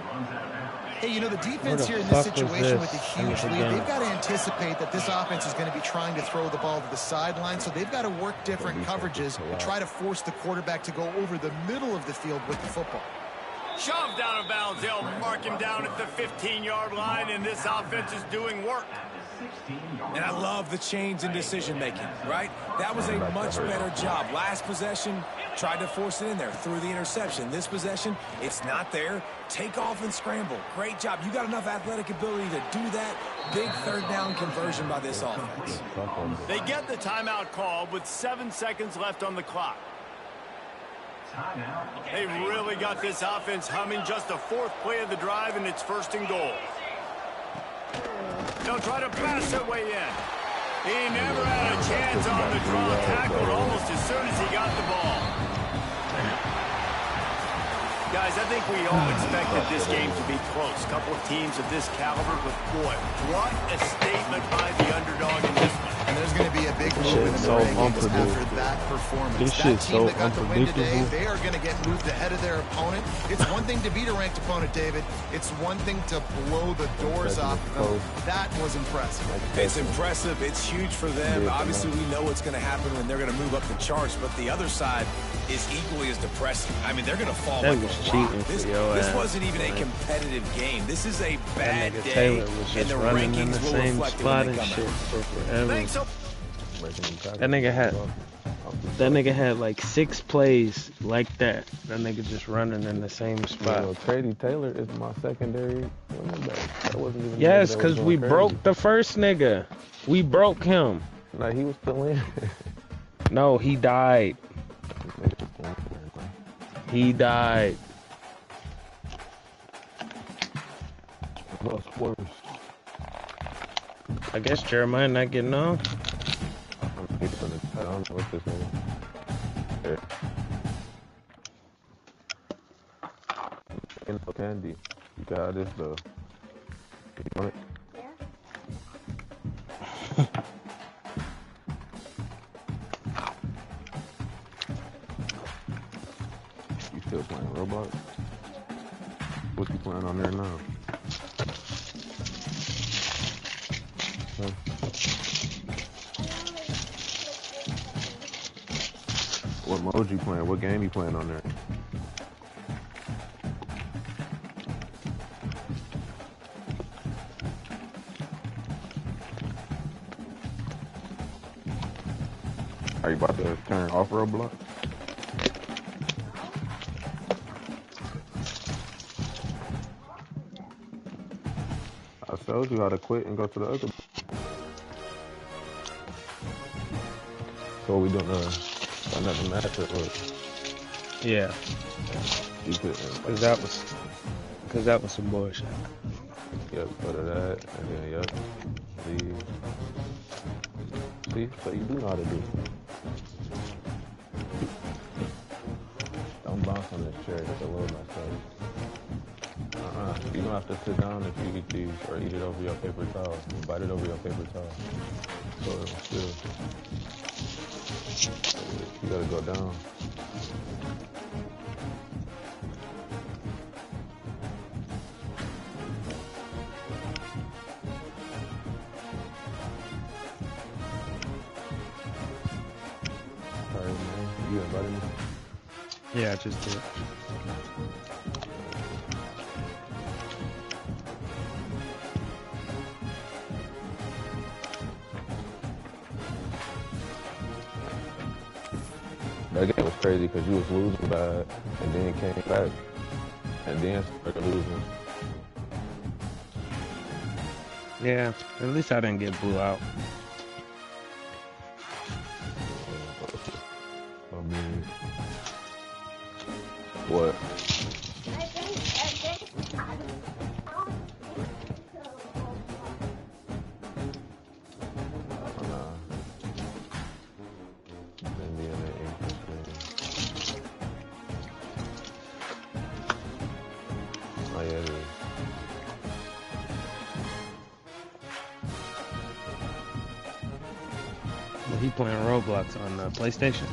Hey, you know, the defense here in this situation with a huge lead, they've got to anticipate that this offense is going to be trying to throw the ball to the sideline, so they've got to work different coverages and try to force the quarterback to go over the middle of the field with the football. Shoved out of bounds. They'll mark him down at the 15-yard line, and this offense is doing work. And I love the change in decision-making, right? That was a much better job. Last possession, tried to force it in there, threw the interception. This possession, it's not there. Take off and scramble. Great job. You got enough athletic ability to do that. Big third down conversion by this offense. They get the timeout called with 7 seconds left on the clock. They really got this offense humming. Just the 4th play of the drive, and it's 1st and goal. They'll try to pass their way in. He never had a chance on the draw, tackled almost as soon as he got the ball. Guys, I think we all expected this game to be close. Couple of teams of this caliber, but boy, what a statement by the underdog in this one. And there's going to be a big move in the rankings after that performance. This shit's so that team that got the win today, unpredictable. they are going to get moved ahead of their opponent. It's one thing to beat a ranked opponent, David. It's one thing to blow the doors off them. That was impressive. It's impressive. It's huge for them. Obviously, we know what's going to happen when they're going to move up the charts, but the other side is equally as depressing. I mean, they're going to fall That like was a cheating rock. for This your ass, wasn't even a man. competitive game. This is a bad That nigga day, Taylor was and just the running in rankings the will same reflect it spot when and they come shit out. for forever. Thanks so That nigga had like 6 plays like that. That nigga just running in the same spot. Grady Taylor is my secondary running back. That wasn't even Yes, that was because we doing broke crazy. the first nigga. We broke him. Nah, he was still in. No, he died. He died. What's worse? I guess Jeremiah not getting on. I don't know what's this name. Here. Info candy. You got this though. You want it? You still playing Roblox? What you playing on there now? Huh? What mode you playing? What game you playing on there? Are you about to turn off Roblox? I showed you how to quit and go to the other. So we doing another match or what? Yeah, You could, because that was some bullshit. yep, go to that, and then yep. See, so you do know how to do. Don't bounce on this chair, it's a little messed up. You're gonna have to sit down if you eat these, or eat it over your paper towel. Bite it over your paper towel. So it'll still. You gotta go down. invited me? Yeah, I just did. That game was crazy because you was losing bad and then came back and then started losing. Yeah, at least I didn't get blew out. I mean, what? Oh yeah, it is. But he playing Roblox on PlayStation.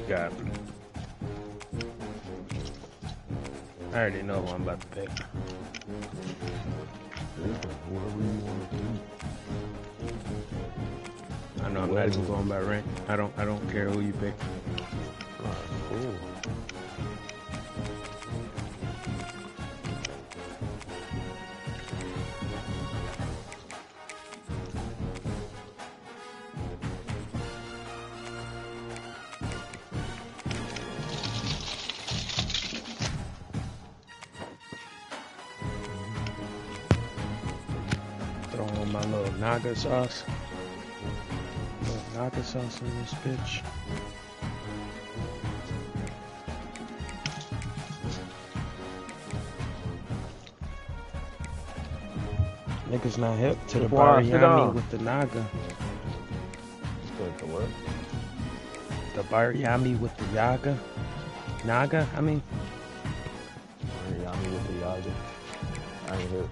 God. I already know who I'm about to pick. I know I'm not even going by rank. I don't care who you pick. Cool. Throw on my little Naga sauce. Little Naga sauce in this bitch. Niggas not hip to the biryani with the Naga. The what? The biryani with the Yaga. Naga, I mean. Biryani with the Yaga. I ain't hip.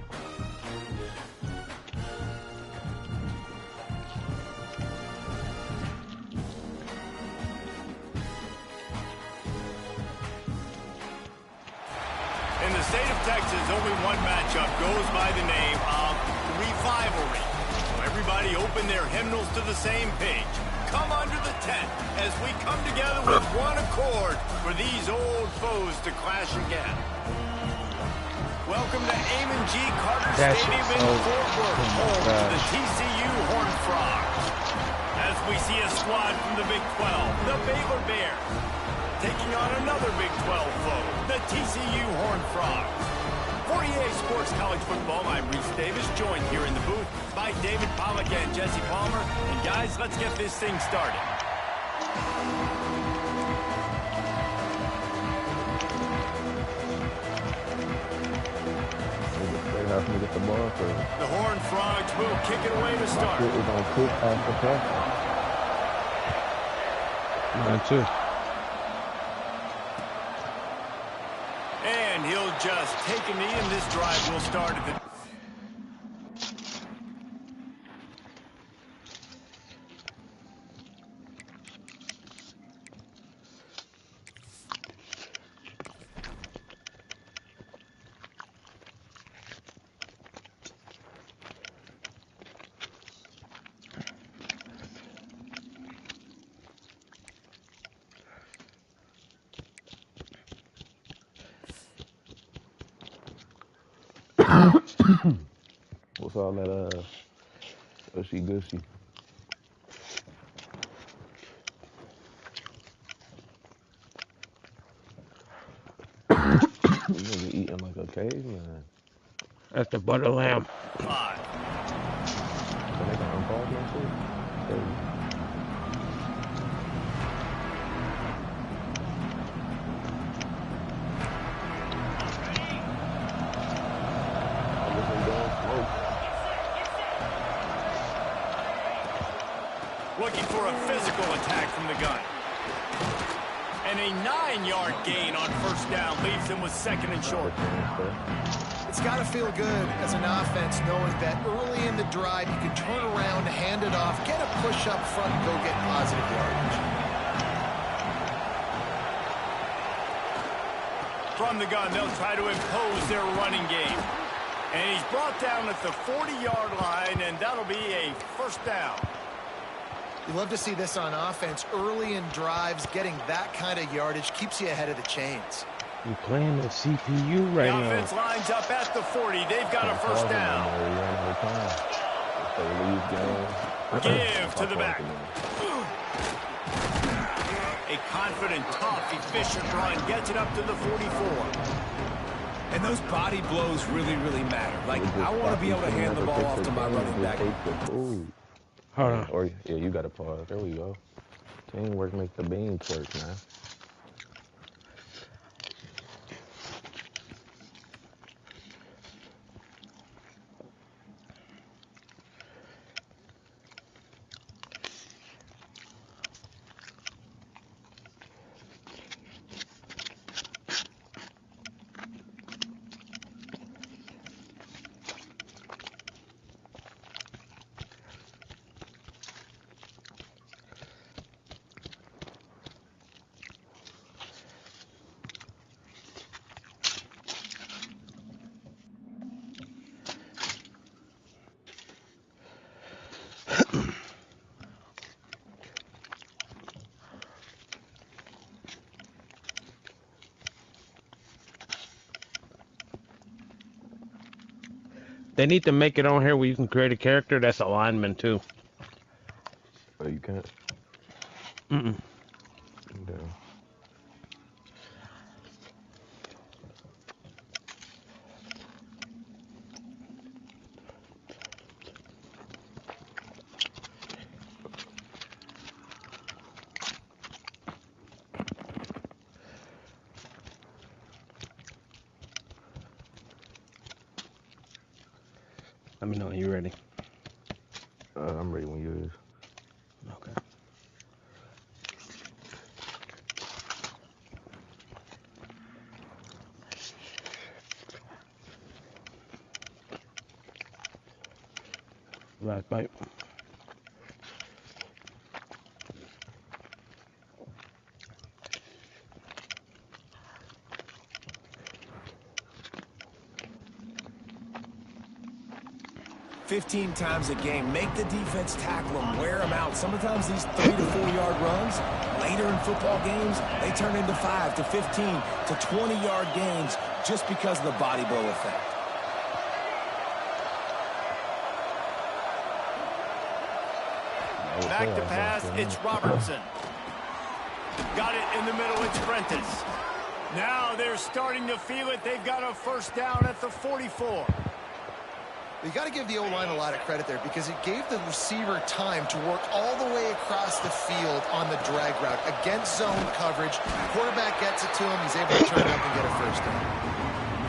In the state of Texas, only one matchup goes by the name of Revivalry. So everybody open their hymnals to the same page. Come under the tent as we come together with one accord for these old foes to clash again. Welcome to Amon G. Carter Stadium in Fort Worth, home to the TCU Horned Frogs. As we see a squad from the Big 12, the Baylor Bears, taking on another Big 12 foe, the TCU Horned Frogs. For EA Sports College Football, I'm Reese Davis, joined here in the booth by David Pollack and Jesse Palmer. And guys, let's get this thing started. The Horned Frogs will kick it away to start. We're going to kick after pressure. Mine too. And he'll just take a knee, and this drive will start at the... What's all that, gushy gushy? You nigga eating like a caveman. That's the butter lamb. 5. So they gonna unpause that shit? Crazy. looking for a physical attack from the gun. And a 9-yard gain on first down leaves them with 2nd and short. It's got to feel good as an offense knowing that early in the drive you can turn around, hand it off, get a push up front, and go get positive yardage. From the gun, they'll try to impose their running game. And he's brought down at the 40-yard line, and that'll be a first down. You love to see this on offense. Early in drives, getting that kind of yardage keeps you ahead of the chains. You playing the CPU right now. The offense lines up at the 40. They've got a first down. Give to the back. A confident, tough, efficient run gets it up to the 44. And those body blows really, really matter. Like, I want to be able to hand the ball off to my running back. Hold on. Or, yeah, you got to pause. There we go. Teamwork make the beans work, man. They need to make it on here where you can create a character that's a lineman too. Oh, you can't? Mm-mm. No. Let me know when you're ready. I'm ready when you is. Okay. Last bite. $15 times a game. Make the defense tackle them, wear them out. Sometimes these 3 to 4 yard runs, later in football games, they turn into 5 to 15 to 20 yard gains just because of the body blow effect. Back to pass, it's Robertson. Got it in the middle, it's Prentice. Now they're starting to feel it. They've got a first down at the 44. You got to give the O-line a lot of credit there because it gave the receiver time to work all the way across the field on the drag route against zone coverage. Quarterback gets it to him. He's able to turn up and get a first down.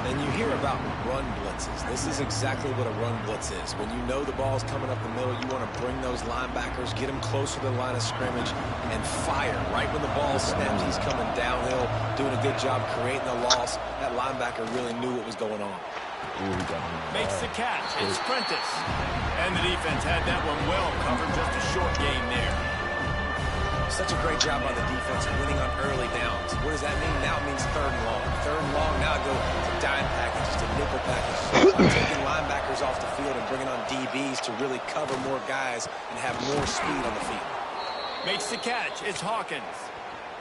And you hear about run blitzes. This is exactly what a run blitz is. When you know the ball's coming up the middle, you want to bring those linebackers, get them closer to the line of scrimmage, and fire. Right when the ball snaps, he's coming downhill, doing a good job creating a loss. That linebacker really knew what was going on. Makes the catch. It's Prentice. And the defense had that one well covered. Just a short gain there. Such a great job by the defense winning on early downs. What does that mean? Now it means 3rd and long. 3rd and long, now go to dime packages, to nickel packages. Taking linebackers off the field and bringing on DBs to really cover more guys and have more speed on the field. Makes the catch. It's Hawkins.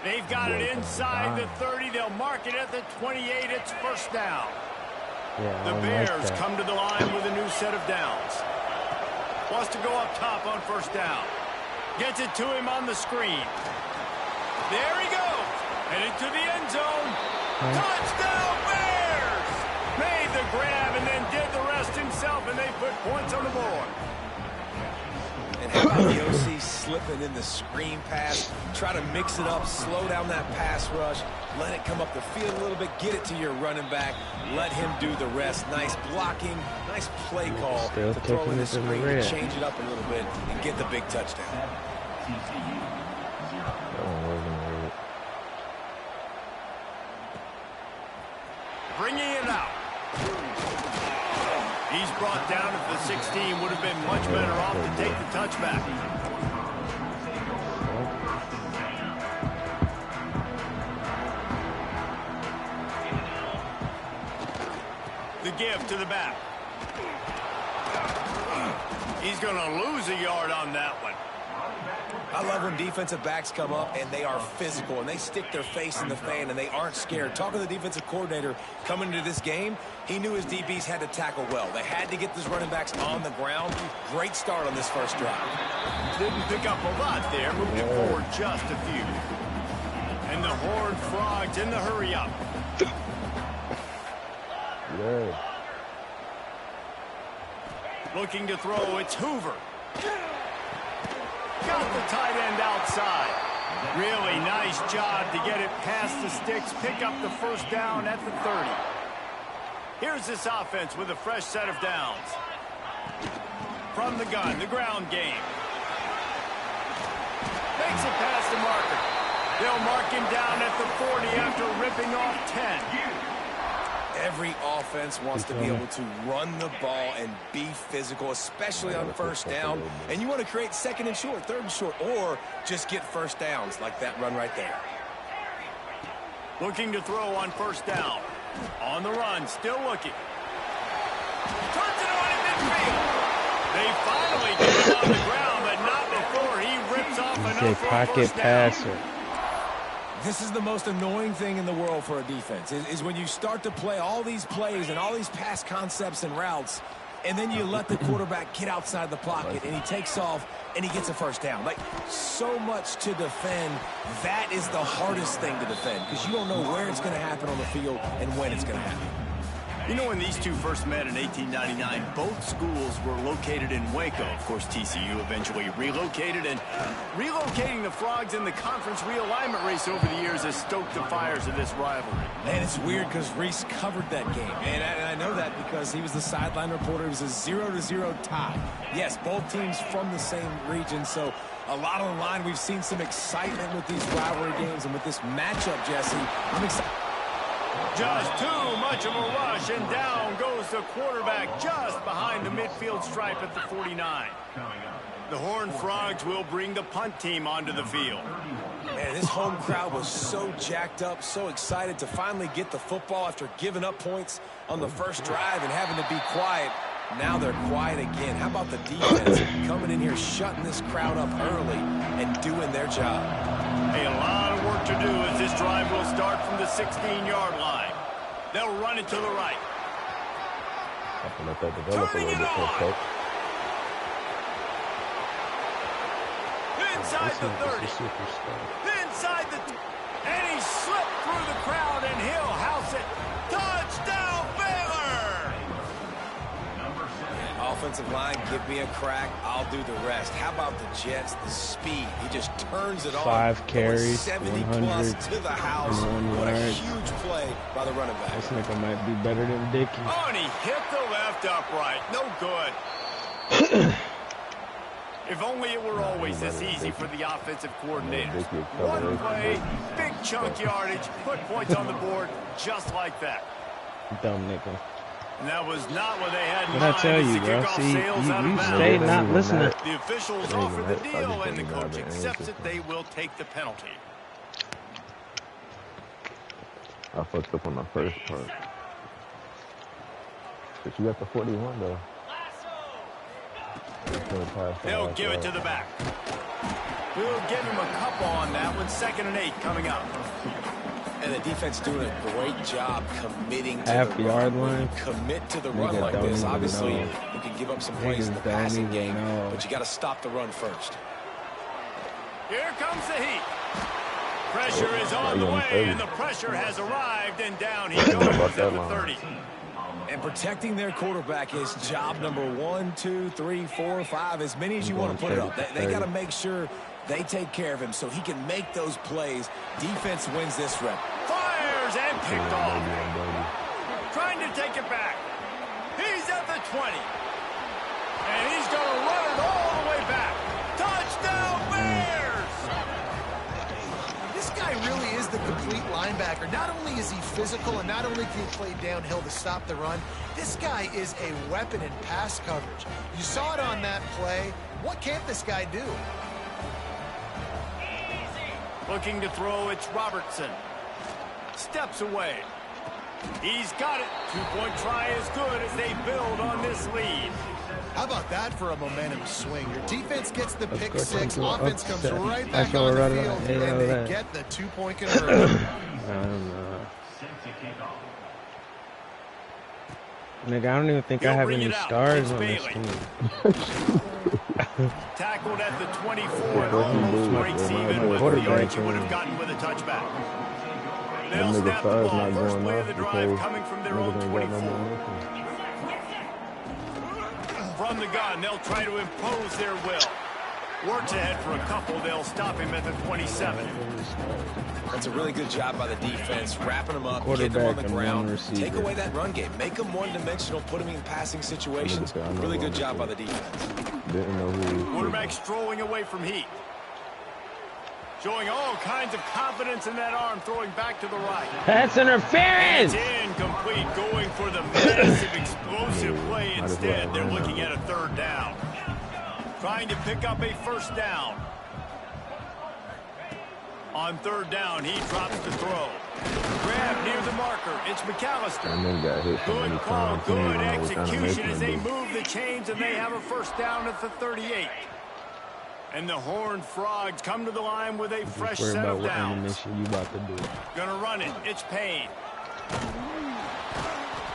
They've got it inside the 30. They'll mark it at the 28. It's first down. Yeah, the Bears come to the line with a new set of downs. Wants to go up top on first down. Gets it to him on the screen. There he goes. Headed to the end zone. Touchdown Bears! Made the grab and then did the rest himself, and they put points on the board. And how about the OC slipping in the screen pass? Try to mix it up, slow down that pass rush, let it come up the field a little bit, get it to your running back, let him do the rest. Nice blocking, nice play call to throw in the screen to change it up a little bit and get the big touchdown. That one wasn't hurt. Bringing it out. He's brought down at the 16. Would have been much better off to take the touchback. The give to the back. He's going to lose a yard on that one. I love when defensive backs come up and they are physical and they stick their face in the fan and they aren't scared. Talking to the defensive coordinator coming into this game, he knew his DBs had to tackle well. They had to get these running backs on the ground. Great start on this first drive. Didn't pick up a lot there, moving forward just a few. And the Horned Frogs in the hurry up. Yeah. Looking to throw, it's Hoover. Got the tight end outside. Really nice job to get it past the sticks, pick up the first down at the 30. Here's this offense with a fresh set of downs. From the gun, the ground game. Makes it past the marker. They'll mark him down at the 40 after ripping off 10. Every offense wants to be able to run the ball and be physical, especially on first down. And you want to create second and short, third and short, or just get first downs like that run right there. Looking to throw on first down. On the run, still looking. Turns it on in midfield. They finally get him on the ground, but not before he rips off enough for a pocket first down. passer. This is the most annoying thing in the world for a defense, is when you start to play all these plays and all these pass concepts and routes, and then you let the quarterback get outside the pocket, and he takes off, and he gets a first down. Like, so much to defend. That is the hardest thing to defend, because you don't know where it's going to happen on the field and when it's going to happen. You know, when these two first met in 1899, both schools were located in Waco. Of course, TCU eventually relocated, and relocating the Frogs in the conference realignment race over the years has stoked the fires of this rivalry. And it's weird because Reese covered that game. And I know that because he was the sideline reporter. It was a 0-0 tie. Yes, both teams from the same region, so a lot on the line. We've seen some excitement with these rivalry games, and with this matchup, Jesse, I'm excited. Just too much of a rush, and down goes the quarterback just behind the midfield stripe at the 49. The Horned Frogs will bring the punt team onto the field. Man, this home crowd was so jacked up, so excited to finally get the football after giving up points on the first drive and having to be quiet. Now they're quiet again. How about the defense coming in here, shutting this crowd up early and doing their job? A lot of work to do as this drive will start from the 16-yard line. They'll run it to the right. I can let that develop a little bit more, coach. Inside the 30. Inside the... And he slipped through the crowd, and he'll house it. Touchdown, Baylor! Offensive line, give me a crack. I'll do the rest. How about the Jets? The speed. He just turns it on. 5 carries, 70 100 plus to the house. and 1 What a yard. huge play by the running back. This nigga might be better than Dickey. Oh, and he hit the left upright. No good. If only it were always this easy for the offensive coordinators. One play, big chunk yardage, put points on the board just like that. Dumb nigga. And that was not what they had in What I mind tell as you, the bro? kickoff See, sails out of you bounds. stay not listening. The officials offer the deal, and the coach accepts it. They will take the penalty. I fucked up on the first part. But you got the 41, though. They'll give it to the back. We'll give him a couple on that one. 2nd and 8 coming up. And the defense doing a great job committing to Half the yard run. When you line. commit to the run Nigga like don't this, even obviously know. you can give up some plays in the Niggas don't passing even game, know. but you got to stop the run first. Here comes the heat. Pressure is on the way, and the pressure has arrived, and down he goes at the 30. And protecting their quarterback is job number 1, 2, 3, 4, 5, as many as you want to put it up. They got to make sure they take care of him so he can make those plays. Defense wins this rep. Fires and picked off. Trying to take it back. He's at the 20. And he's going to run it all the way back. Touchdown, Bears! complete linebacker. Not only is he physical and not only can he play downhill to stop the run, this guy is a weapon in pass coverage. You saw it on that play. What can't this guy do? Looking to throw, it's Robertson. Steps away. He's got it. Two-point try is good as they build on this lead. How about that for a momentum swing? Your defense gets the pick six, offense comes right back That's on the right, field, right, and they right. get the two-point conversion. Nigga, I don't even think I have any stars on this team. Tackled at the 24 and almost breaks even with the yards you would have gotten with a touchback. They'll snap the ball. First play of the drive coming from their own 24. From the gun, they'll try to impose their will. Works ahead for a couple. They'll stop him at the 27. That's a really good job by the defense, wrapping them up, getting them on the ground, take away that run game, make them one-dimensional, put them in passing situations. Really good job by the defense. Quarterback strolling away from heat. Showing all kinds of confidence in that arm, throwing back to the right. That's interference! It's incomplete, going for the massive, explosive play instead. They're looking at a third down. Trying to pick up a first down. On third down, he drops the throw. Grab near the marker. It's McAllister. Good call, good execution as they move the chains, and they have a first down at the 38. And the Horned Frogs come to the line with a fresh set of downs. Gonna run it. It's Payne.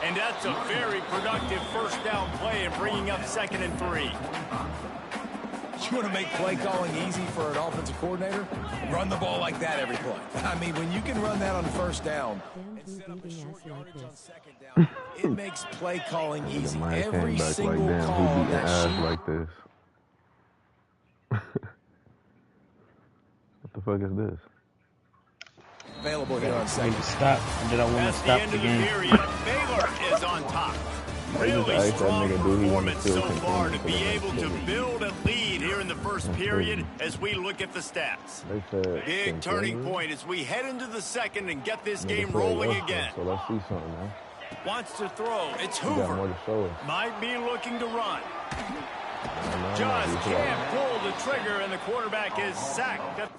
And that's a very productive first down play and bringing up 2nd and 3. You want to make play calling easy for an offensive coordinator? Run the ball like that every play. I mean, when you can run that on first down and set up a short yardage on 2nd down, it makes play calling easy. Every single call that she... like this. What the fuck is this? Available here on second. Stop. Did I want to stop the game? Baylor is on top. Really strong performance so far to be able to build a lead here in the first period as we look at the stats. Big turning point as we head into the second and get this game rolling again. So let's see something, man. Wants to throw. It's Hoover. Might be looking to run. Just can't pull the trigger, and the quarterback is sacked.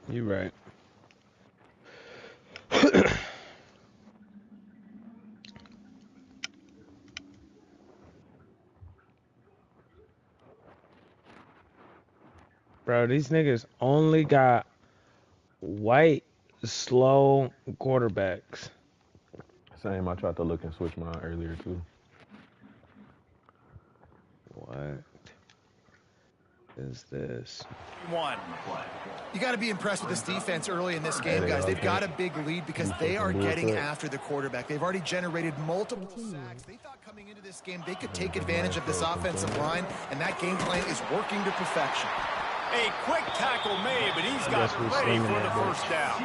You're right. Bro, these niggas only got white, slow quarterbacks. Same, I tried to look and switch mine earlier, too. What is this? You got to be impressed with this defense early in this game, guys. They've got a big lead because they are getting after the quarterback. They've already generated multiple sacks. They thought coming into this game they could take advantage of this offensive line, and that game plan is working to perfection. A quick tackle made, but he's got ready for the first down.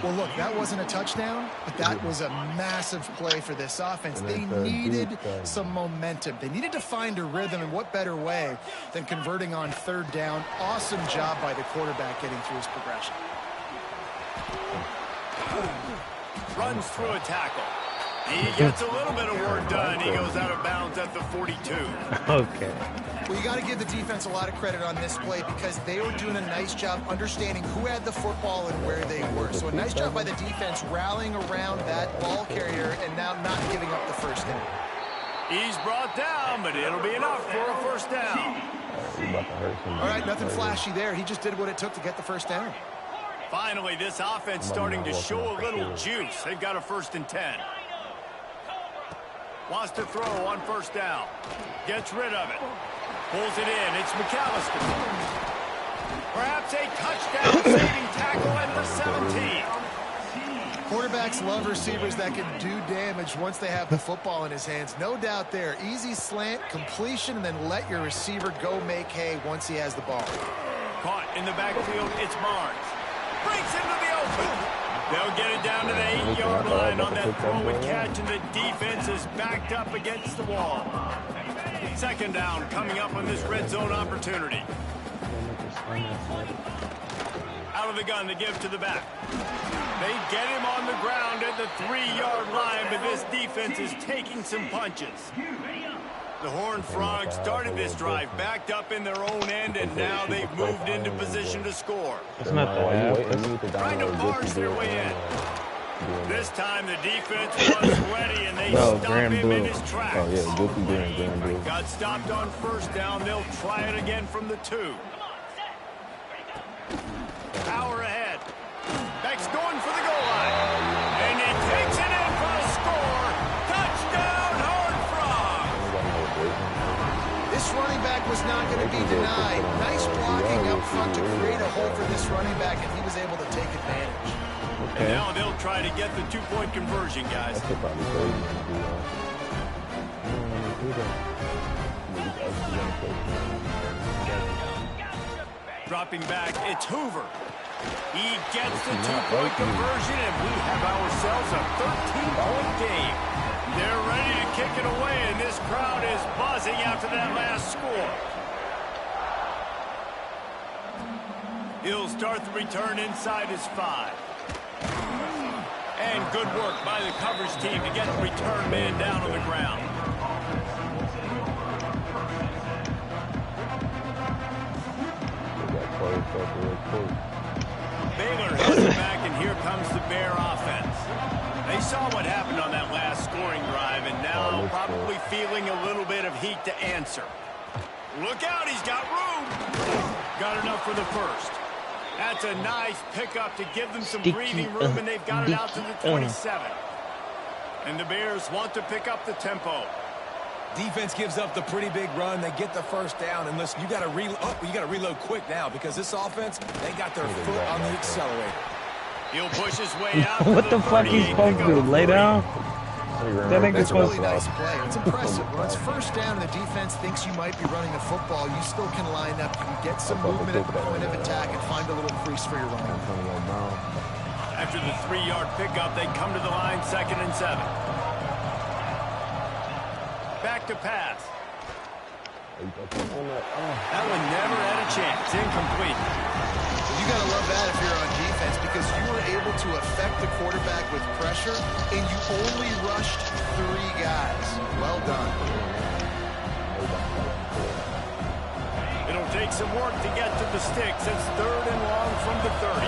Well, look, that wasn't a touchdown, but that was a massive play for this offense. They needed some momentum. They needed to find a rhythm, and what better way than converting on third down. Awesome job by the quarterback getting through his progression. Runs through a tackle. He gets a little bit of work done. He goes out of bounds at the 42. Okay. Well, you got to give the defense a lot of credit on this play because they were doing a nice job understanding who had the football and where they were. So a nice job by the defense rallying around that ball carrier and now not giving up the first down. He's brought down, but it'll be enough for a first down. All right, nothing flashy there. He just did what it took to get the first down. Finally, this offense starting to show a little juice. They've got a 1st and 10. Wants to throw on first down. Gets rid of it. Pulls it in. It's McAllister. Perhaps a touchdown-saving tackle at the 17. Quarterbacks love receivers that can do damage once they have the football in his hands. No doubt there. Easy slant, completion, and then let your receiver go make hay once he has the ball. Caught in the backfield. It's Barnes. Breaks into the open. They'll get it down to the 8-yard line on that throw and catch, and the defense is backed up against the wall. 2nd down coming up on this red zone opportunity. Out of the gun to give to the back. They get him on the ground at the 3-yard line, but this defense is taking some punches. The Horned Frogs started this drive backed up in their own end, and now they've moved into position to score. It's not the half. Trying to barge their way in. This time the defense was ready, and they No, stopped Grand him Blue. in his tracks. Oh, yeah, Goofy Green, Grand Blue. Got stopped on first down. They'll try it again from the 2. Power ahead. Beck's going for the goal line. And he takes it in for a score. Touchdown, Horned Frogs. This running back was not going to be denied. Nice blocking up front to create a hole for this running back, and he was able to take advantage. And now they'll try to get the 2-point conversion, guys. That's probably crazy to do Dropping back, it's Hoover. He gets the 2-point conversion, and we have ourselves a 13-point game. They're ready to kick it away, and this crowd is buzzing after that last score. He'll start the return inside his 5. And good work by the coverage team to get the return man down on the ground. Baylor has it back, and here comes the Bear offense. They saw what happened on that last scoring drive, and now probably feeling a little bit of heat to answer. Look out, he's got room. Got enough for the first. That's a nice pickup to give them some breathing room, and they've got it out to the 27. And the Bears want to pick up the tempo. Defense gives up the pretty big run. They get the first down, and listen, you got to reload quick now because this offense, they got their foot on the accelerator. He'll push his way out. What the fuck he's supposed to do? Lay down? That nigga's That's a supposed really nice play. It's impressive. When it's first down and the defense thinks you might be running the football, you still can line up. You can get some movement at the point of attack and find a little crease for your running. After the 3-yard pickup, they come to the line, 2nd and 7. Back to pass. That one never had a chance. Incomplete. You got to love that if you're on defense because you were able to affect the quarterback with pressure and you only rushed 3 guys. Well done. It'll take some work to get to the sticks. It's 3rd and long from the 30.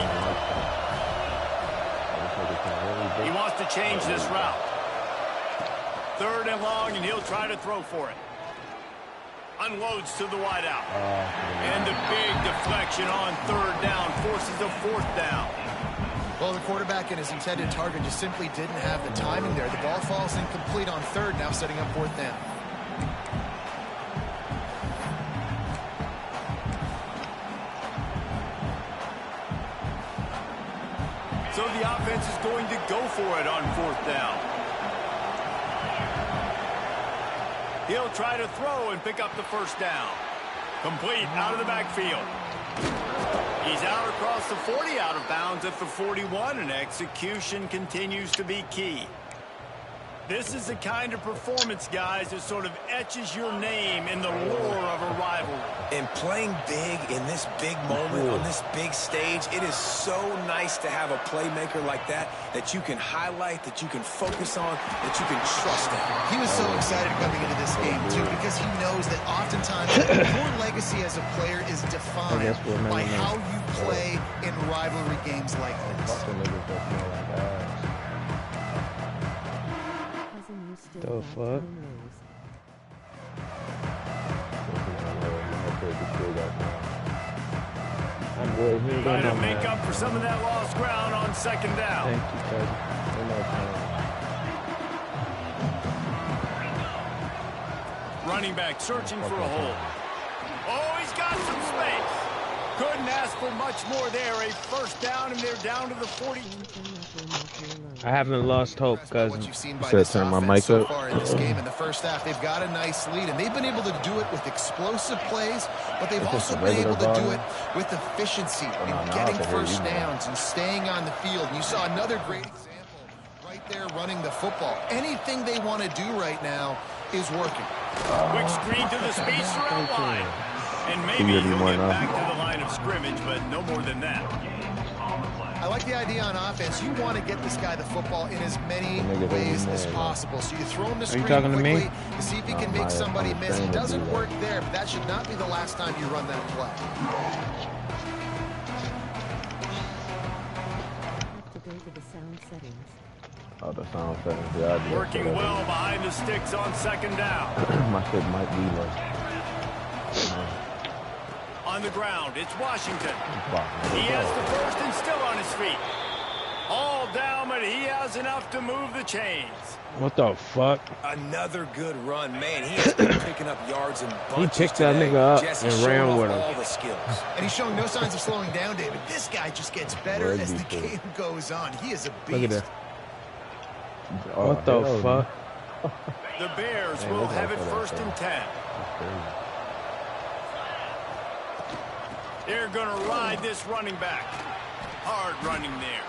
He wants to change this route. 3rd and long, and he'll try to throw for it. Unloads to the wideout. And the big deflection on 3rd down forces a 4th down. Well, the quarterback and his intended target just simply didn't have the timing there. The ball falls incomplete on 3rd, now setting up 4th down. So the offense is going to go for it on 4th down. He'll try to throw and pick up the 1st down. Complete out of the backfield. He's out across the 40, out of bounds at the 41, and execution continues to be key. This is the kind of performance, guys, that sort of etches your name in the lore of a rivalry. And playing big in this big moment, on this big stage, it is so nice to have a playmaker like that that you can highlight, that you can focus on, that you can trust in. He was so excited coming into this game, too, because he knows that oftentimes your legacy as a player is defined by how you play in rivalry games like this. The fuck? Trying to make up for some of that lost ground on 2nd down. Thank you, cousin. Running back searching for a hole. Oh, he's got some space. Couldn't ask for much more there. A 1st down, and they're down to the 40. I haven't lost hope, cousin. What you've seen by this offense so far in this game in the first half, they've got a nice lead, and they've been able to do it with explosive plays, but they've also been able to do it with efficiency and getting 1st downs and staying on the field. And you saw another great example right there running the football. Anything they want to do right now is working. Quick screen to the speedster outline. And maybe he'll get back to the line of scrimmage, but no more than that. I like the idea on offense. You want to get this guy the football in as many ways as possible. So you throw him to screen quickly to see if he can make somebody miss. It doesn't work there, but that should not be the last time you run that play. Oh, the sound settings. Yeah, Working well behind the sticks on second down. My shit might be low. On the ground, it's Washington. He has the first and still on his feet. All down, but he has enough to move the chains. What the fuck? Another good run, man. He is picking up yards and bunches. He picked that nigga up Jesse and ran with him. all the skills. And he's showing no signs of slowing down, David. This guy just gets better as the game goes on. He is a beast. Look at that. What the fuck? The Bears will have it first and 10. They're going to ride this running back. Hard running there.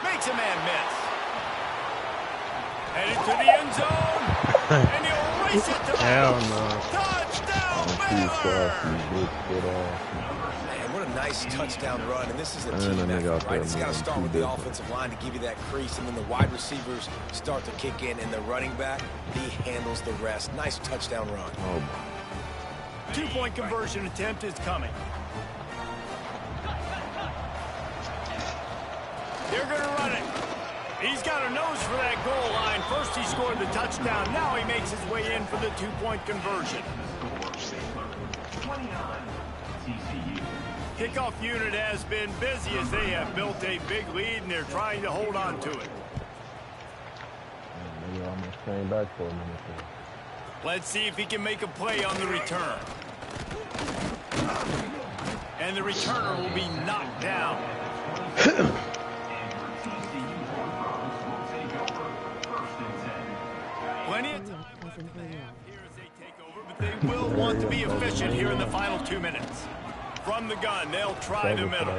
Makes a man miss. Headed to the end zone. And he'll race it to the Hell house. no. Touchdown, Baylor. Man, what a nice touchdown run. And this is a team effort, right? It's got to start with the offensive line to give you that crease. And then the wide receivers start to kick in. And the running back, he handles the rest. Nice touchdown run. Oh, my. 2-point conversion attempt is coming. They're going to run it. He's got a nose for that goal line. First he scored the touchdown. Now he makes his way in for the 2-point conversion. Kickoff unit has been busy as they have built a big lead and they're trying to hold on to it. Maybe almost came back for a minute there. Let's see if he can make a play on the return. And the returner will be knocked down. Plenty of time here as they take over, but they will want to be efficient here in the final 2 minutes. From the gun, they'll try the middle.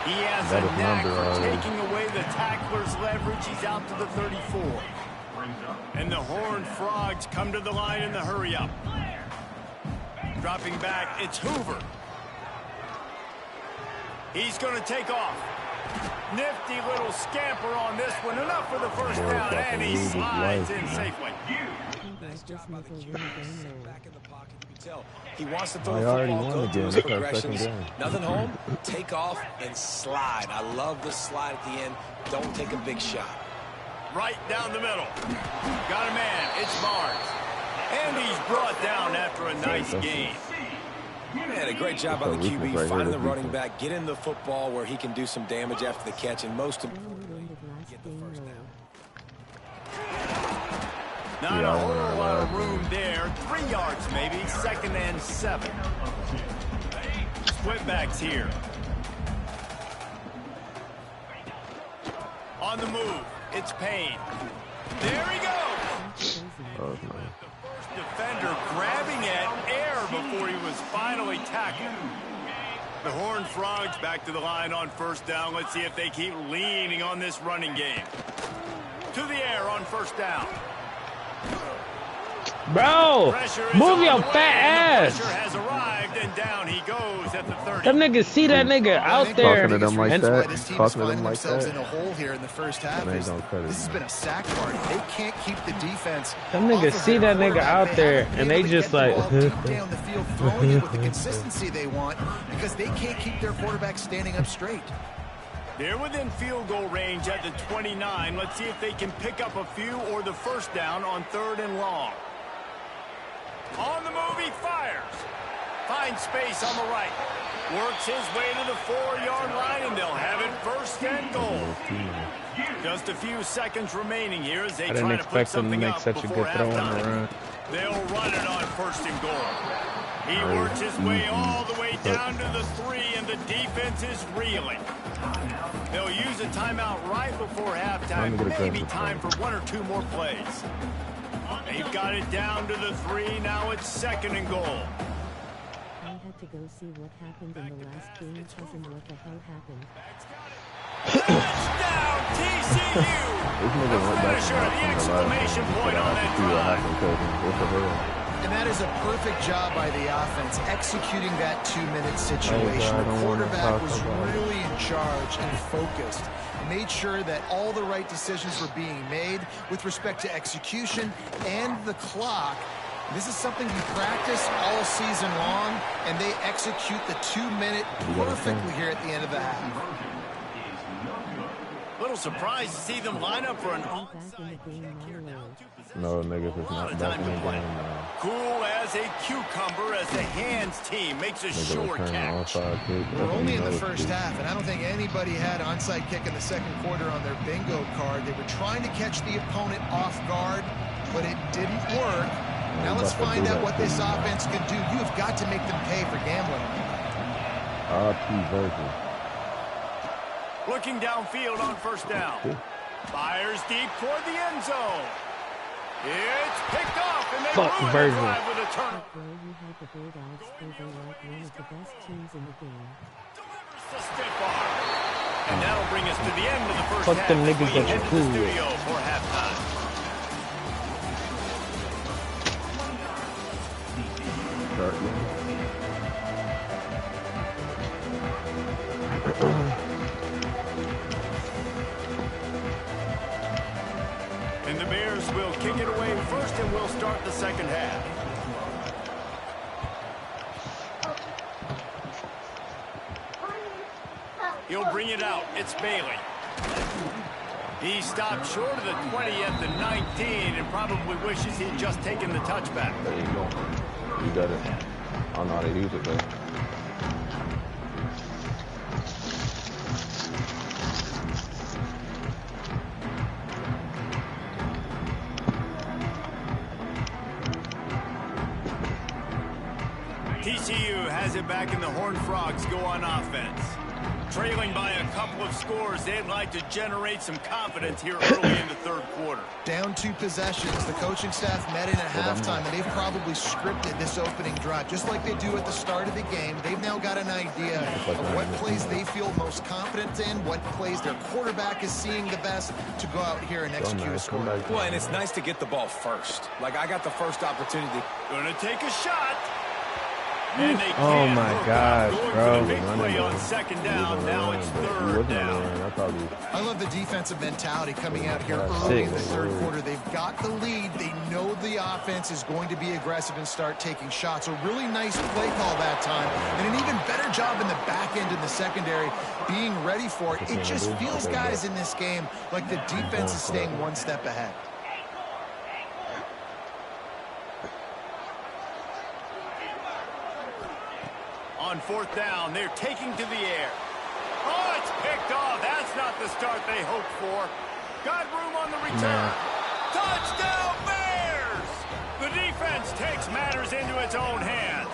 He has a knack for taking away the tackler's leverage. He's out to the 34. And the Horned Frogs come to the line in the hurry-up. Dropping back, it's Hoover. He's going to take off. Nifty little scamper on this one. Enough for the first down, and he slides in safely. Nice job by the QB. Back in the pocket, you can tell. He wants to throw the already football, won go the through game. his That's our progressions. second game. Nothing home, take off, and slide. I love the slide at the end. Don't take a big shot. Right down the middle. Got a man. It's Barnes. And he's brought down after a nice gain. Man, a great job by the QB, finding the running back, getting the football where he can do some damage after the catch, and most importantly, get the first down. Not a whole lot of room there. 3 yards maybe. 2nd and 7. Split backs here. On the move. It's Payne. There he goes. Oh, no. Defender grabbing at air before he was finally tackled. The Horned Frogs back to the line on first down. Let's see if they keep leaning on this running game. To the air on first down. Bro, move your fat ass. Pressure has arrived and down he goes at the 30. Them niggas see that nigga out there. Talking to them like and that. This team is Talking to finding them like themselves that. in a hole here in the first half. They don't cut it, This has man. been a sack party. They can't keep the defense. Them niggas off of see their that nigga quarterback. out They there, haven't and been they able to just get the like, ball deep down the field, throwing it with the consistency they want because they can't keep their quarterback standing up straight. They're within field goal range at the 29. Let's see if they can pick up a few or the first down on 3rd and long. On the move, he fires. Finds space on the right. Works his way to the 4-yard line, and they'll have it 1st and goal. Just a few seconds remaining here as they I didn't try to put expect them to something make up such a before good throw on the halftime. run. They'll run it on 1st and goal. He works his way all the way down to the 3, and the defense is reeling. They'll use a timeout right before halftime. Maybe time for 1 or 2 more plays. They've got it down to the 3. Now it's 2nd and goal. I had to go see what happened in the last game, cousin. What the hell happened? Touchdown, TCU! This nigga went back Finisher, the exclamation point on that drive. What the hell? And that is a perfect job by the offense, executing that 2-minute situation. The quarterback was really in charge and focused. Made sure that all the right decisions were being made with respect to execution and the clock. This is something you practice all season long, and they execute the 2-minute perfectly here at the end of the half. Little surprised to see them line up for an onside kick. No, niggas, it's not back in the game now. Cool as a cucumber as the hands team makes a sure catch. We're only in the first half, and I don't think anybody had onside kick in the second quarter on their bingo card. They were trying to catch the opponent off guard, but it didn't work. Now let's find out what this offense can do. You have got to make them pay for gambling. Looking downfield on first down. Fires deep toward the end zone. It's picked off, and they ruin the drive with a turnover. You had the Bulldogs over like one of the best teams in the game. Delivers the stiff arm. And that'll bring us to the end of the first Fuck half. them niggas We that head you to cool the with. studio for halftime. And the Bears will kick it away first, and we'll start the second half. He'll bring it out. It's Bailey. He stopped short of the 20 at the 19 and probably wishes he'd just taken the touchback. There you go. You got it. I don't know how to use it, though. TCU has it back, and the Horned Frogs go on offense. Trailing by a couple of scores, they'd like to generate some confidence here early in the third quarter. Down 2 possessions. The coaching staff met in at halftime, and they've probably scripted this opening drive. Just like they do at the start of the game, they've now got an idea of what plays they feel most confident in, what plays their quarterback is seeing the best to go out here and execute a score. Well, and it's nice to get the ball first. Like, I got the first opportunity. Gonna take a shot. And they Oh my gosh, Going bro. for the big play on second down. Now it's third down. I love the defensive mentality coming out here early in the third quarter. They've got the lead. They know the offense is going to be aggressive and start taking shots. A really nice play call that time. And an even better job in the back end in the secondary being ready for it. It just feels, guys, in this game like the defense is staying one step ahead. On fourth down, they're taking to the air. Oh, it's picked off. That's not the start they hoped for. Got room on the return. Touchdown, Bears! The defense takes matters into its own hands.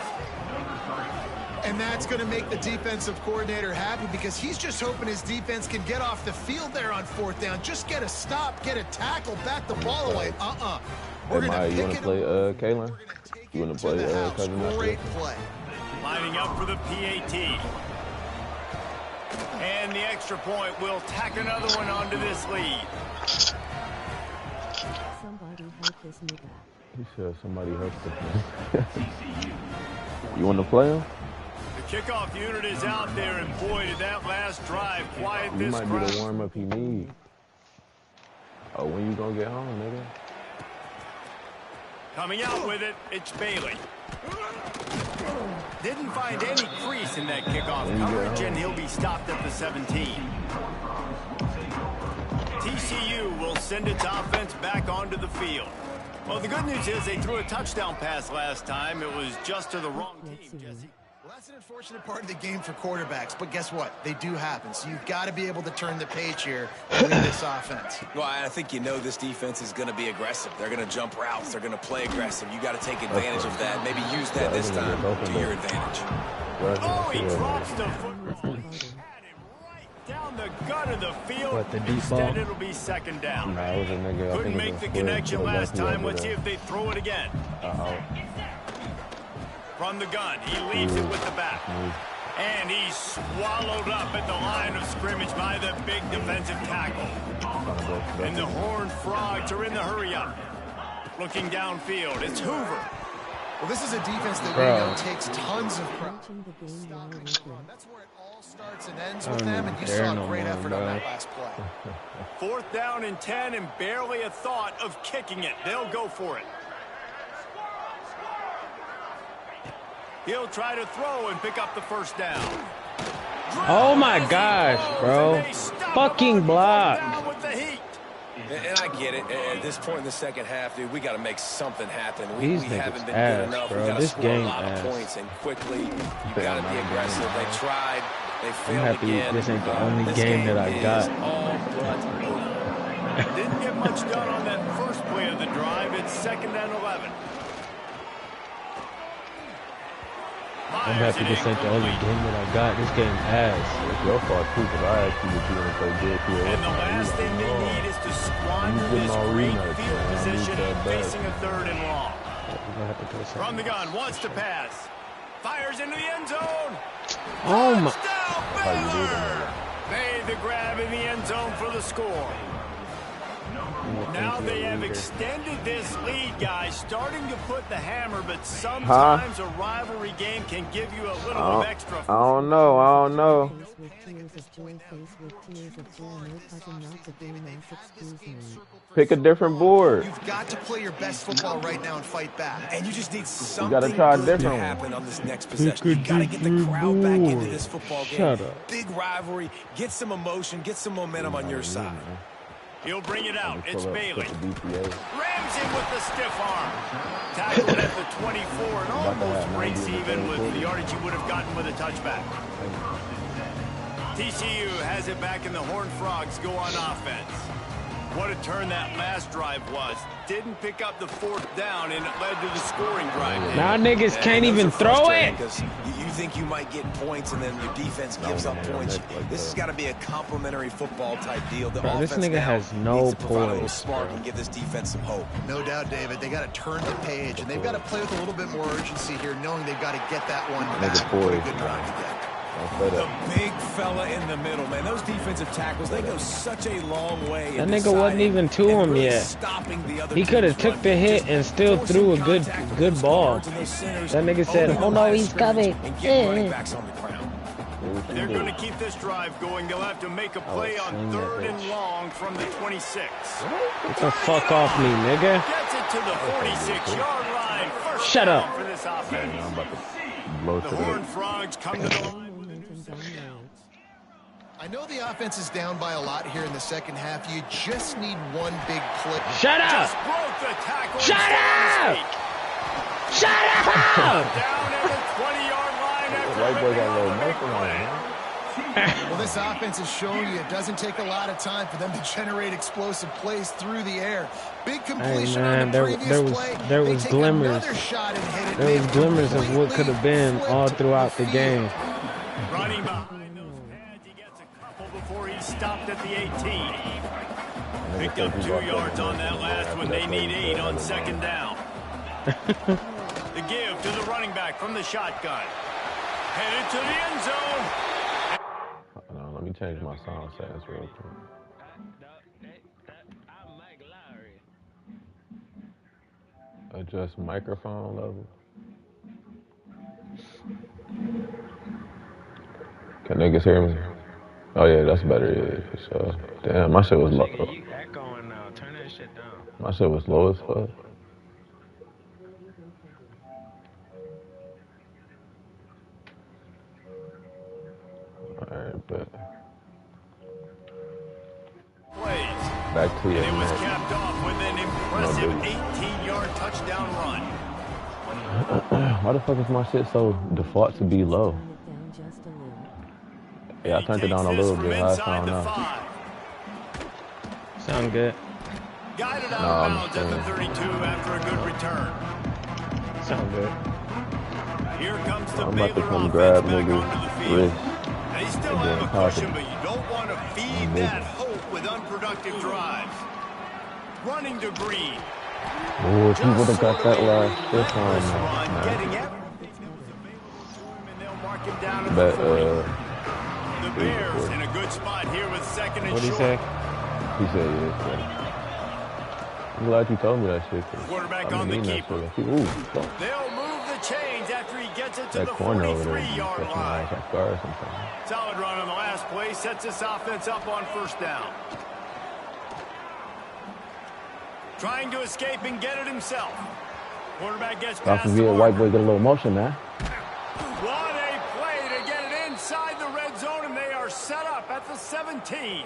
And that's going to make the defensive coordinator happy because he's just hoping his defense can get off the field there on fourth down. Just get a stop, get a tackle, bat the ball away. We're going to you want to play Kalen? You want to play Cousin Great play. Lining up for the PAT. And the extra point will tack another one onto this lead. Somebody help this nigga. He said somebody help the You want to play him? The kickoff unit is out there, and boy, did that last drive quiet this crowd. You might be the warm-up he needs. Oh, when you gonna get home, nigga? Coming out with it, it's Bailey. Didn't find any crease in that kickoff coverage, and he'll be stopped at the 17. TCU will send its offense back onto the field. Well, the good news is they threw a touchdown pass last time. It was just to the wrong team, Jesse. Well, that's an unfortunate part of the game for quarterbacks, but guess what? They do happen. So you've got to be able to turn the page here with this offense. Well, I think you know this defense is going to be aggressive. They're going to jump routes. They're going to play aggressive. You got to take advantage of that. Maybe use that this time to your advantage. Oh, he drops the football. Down the gut of the field. What, the deep Instead, ball? it'll be second down. Nah, it was a nigga. Couldn't make the connection last time. Let's see if they throw it again. From the gun, he leaves it with the back. And he's swallowed up at the line of scrimmage by the big defensive tackle. And the Horned Frogs are in the hurry-up. Looking downfield, it's Hoover. Well, this is a defense that we know takes tons of pressure. That's where it all starts and ends with them, and you saw a great effort on that last play. 4th down and 10 and barely a thought of kicking it. They'll go for it. He'll try to throw and pick up the 1st down. Oh my gosh, bro. Fucking block. And I get it. At this point in the second half, dude, we got to make something happen. We haven't been ass, good enough. bro. We got to This score game a lot of points and quickly. You got to be aggressive. They tried. They failed again. This ain't the only game that I got. Didn't get much done on that first play of the drive. It's 2nd and 11. I'm happy this ain't the only game that I got. This game ass. It's your fault too, because I asked you what you want to play good to. And the last thing they need is to squander this great field position facing a 3rd and long. From the gun, wants to pass. Fires into the end zone. Oh my. Made the grab in the end zone for the score. Now they have extended this lead, guys, starting to put the hammer, but sometimes a rivalry game can give you a little of extra. I don't know. Pick a different board. You've got to play your best football right now and fight back. And you just need something gotta try a good different to one. happen on this next possession. You got to get the crowd back into this football game. Shut up. Big rivalry. Get some emotion. Get some momentum on your side. He'll bring it out. It's Bailey. DPA. Rams him with the stiff arm. Tackled at the 24 and almost breaks even with the yardage he would have gotten with a touchback. TCU has it back and the Horned Frogs go on offense. What a turn that last drive was. Didn't pick up the 4th down, and it led to the scoring drive. Now niggas can't even throw it. You think you might get points, and then your defense gives up points. This has got to be a complimentary football type deal. The Bro, this offense nigga now has no needs to provide a little poise, spark bro. and give this defense some hope. No doubt, David. They got to turn the page, and they've got to play with a little bit more urgency here, knowing they've got to get that one back. Put a good drive together. The big fella in the middle, man. Those defensive tackles, they go such a long way. That nigga wasn't even to him yet. He could have took the hit and still threw a good ball. That nigga said, "Oh no, he's coming." They're going to keep this drive going. They'll have to make a play on 3rd and long from the 26. Get the fuck off me, nigga. Gets it to the 46-yard line. First Shut down up. for this offense. I'm about to blow The to Horned it. Frogs come to the line. I know the offense is down by a lot here in the second half. You just need one big play. Shut up. Just broke the tackle. Shut up. Shut up. Down at the 20-yard line after White boy got a making little the big muscle on play. him, man. Well, this offense is showing you it doesn't take a lot of time for them to generate explosive plays through the air. Big completion man, on the previous play. there They was take glimmers. another shot and hit it. There was glimmers of what could have been all throughout the game. Running behind those pads, he gets a couple before he stopped at the 18. Picked up 2 yards on that last one. They need 8 on 2nd down. The give to the running back from the shotgun. Headed to the end zone. Hold on, let me change my sound settings real quick. Adjust microphone level. Can niggas hear me? Oh yeah, that's better. Yeah, so damn, my shit was low. You echoing now. Turn that shit down. My shit was low as fuck. Alright, but Plays. back to And your it was neck. capped off with an impressive 18-yard touchdown run. Why the fuck is my shit so default to be low? Turn it down just a little. Yeah, I turned it down a little bit. How it sound now? Sound good. Guided out No, of I'm bounds at the 32 after a good return. Sound good. Here comes the I'm about to Baylor come offense grab back onto the niggas' field. wrist. They still and have then a pocket. cushion, but you don't want to feed that hope with unproductive drives. Running to Green. Oh, if you would have got that last stiff on Run, now. getting everything that was available to him, and they'll mark him down at But, the 40. The Bears in a good spot here with 2nd and What'd he short. say? he said yes. I'm glad you told me that shit. 'cause Quarterback I've been on the needing that keeper. shit. Ooh, fuck. They'll move change after he gets it to the That corner over there, 43-yard catching line. eyes like guard sometimes. Solid run on the last play. Sets this offense up on first down. Trying to escape and get it himself. Quarterback gets past Often the be a white marker. boy, get a little motion, man. What a play to get it inside the red zone, and they are set up at the 17.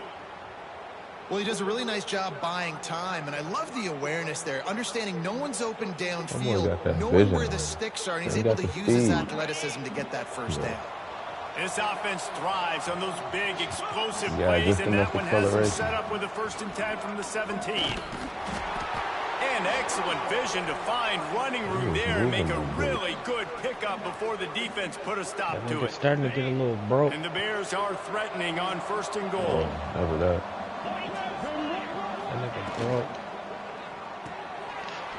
Well, he does a really nice job buying time, and I love the awareness there, understanding no one's open got that downfield, knowing vision. where the sticks are, and he's He able got to the use his speed. athleticism to get that first down. This offense thrives on those big, explosive Yeah, plays, just and enough that one has them acceleration. set up with a 1st and 10 from the 17. And excellent vision to find running room there and make a really good pickup before the defense put a stop That to nigga it. starting to get a little broke. And the Bears are threatening on 1st and goal. Oh, never that. That nigga broke.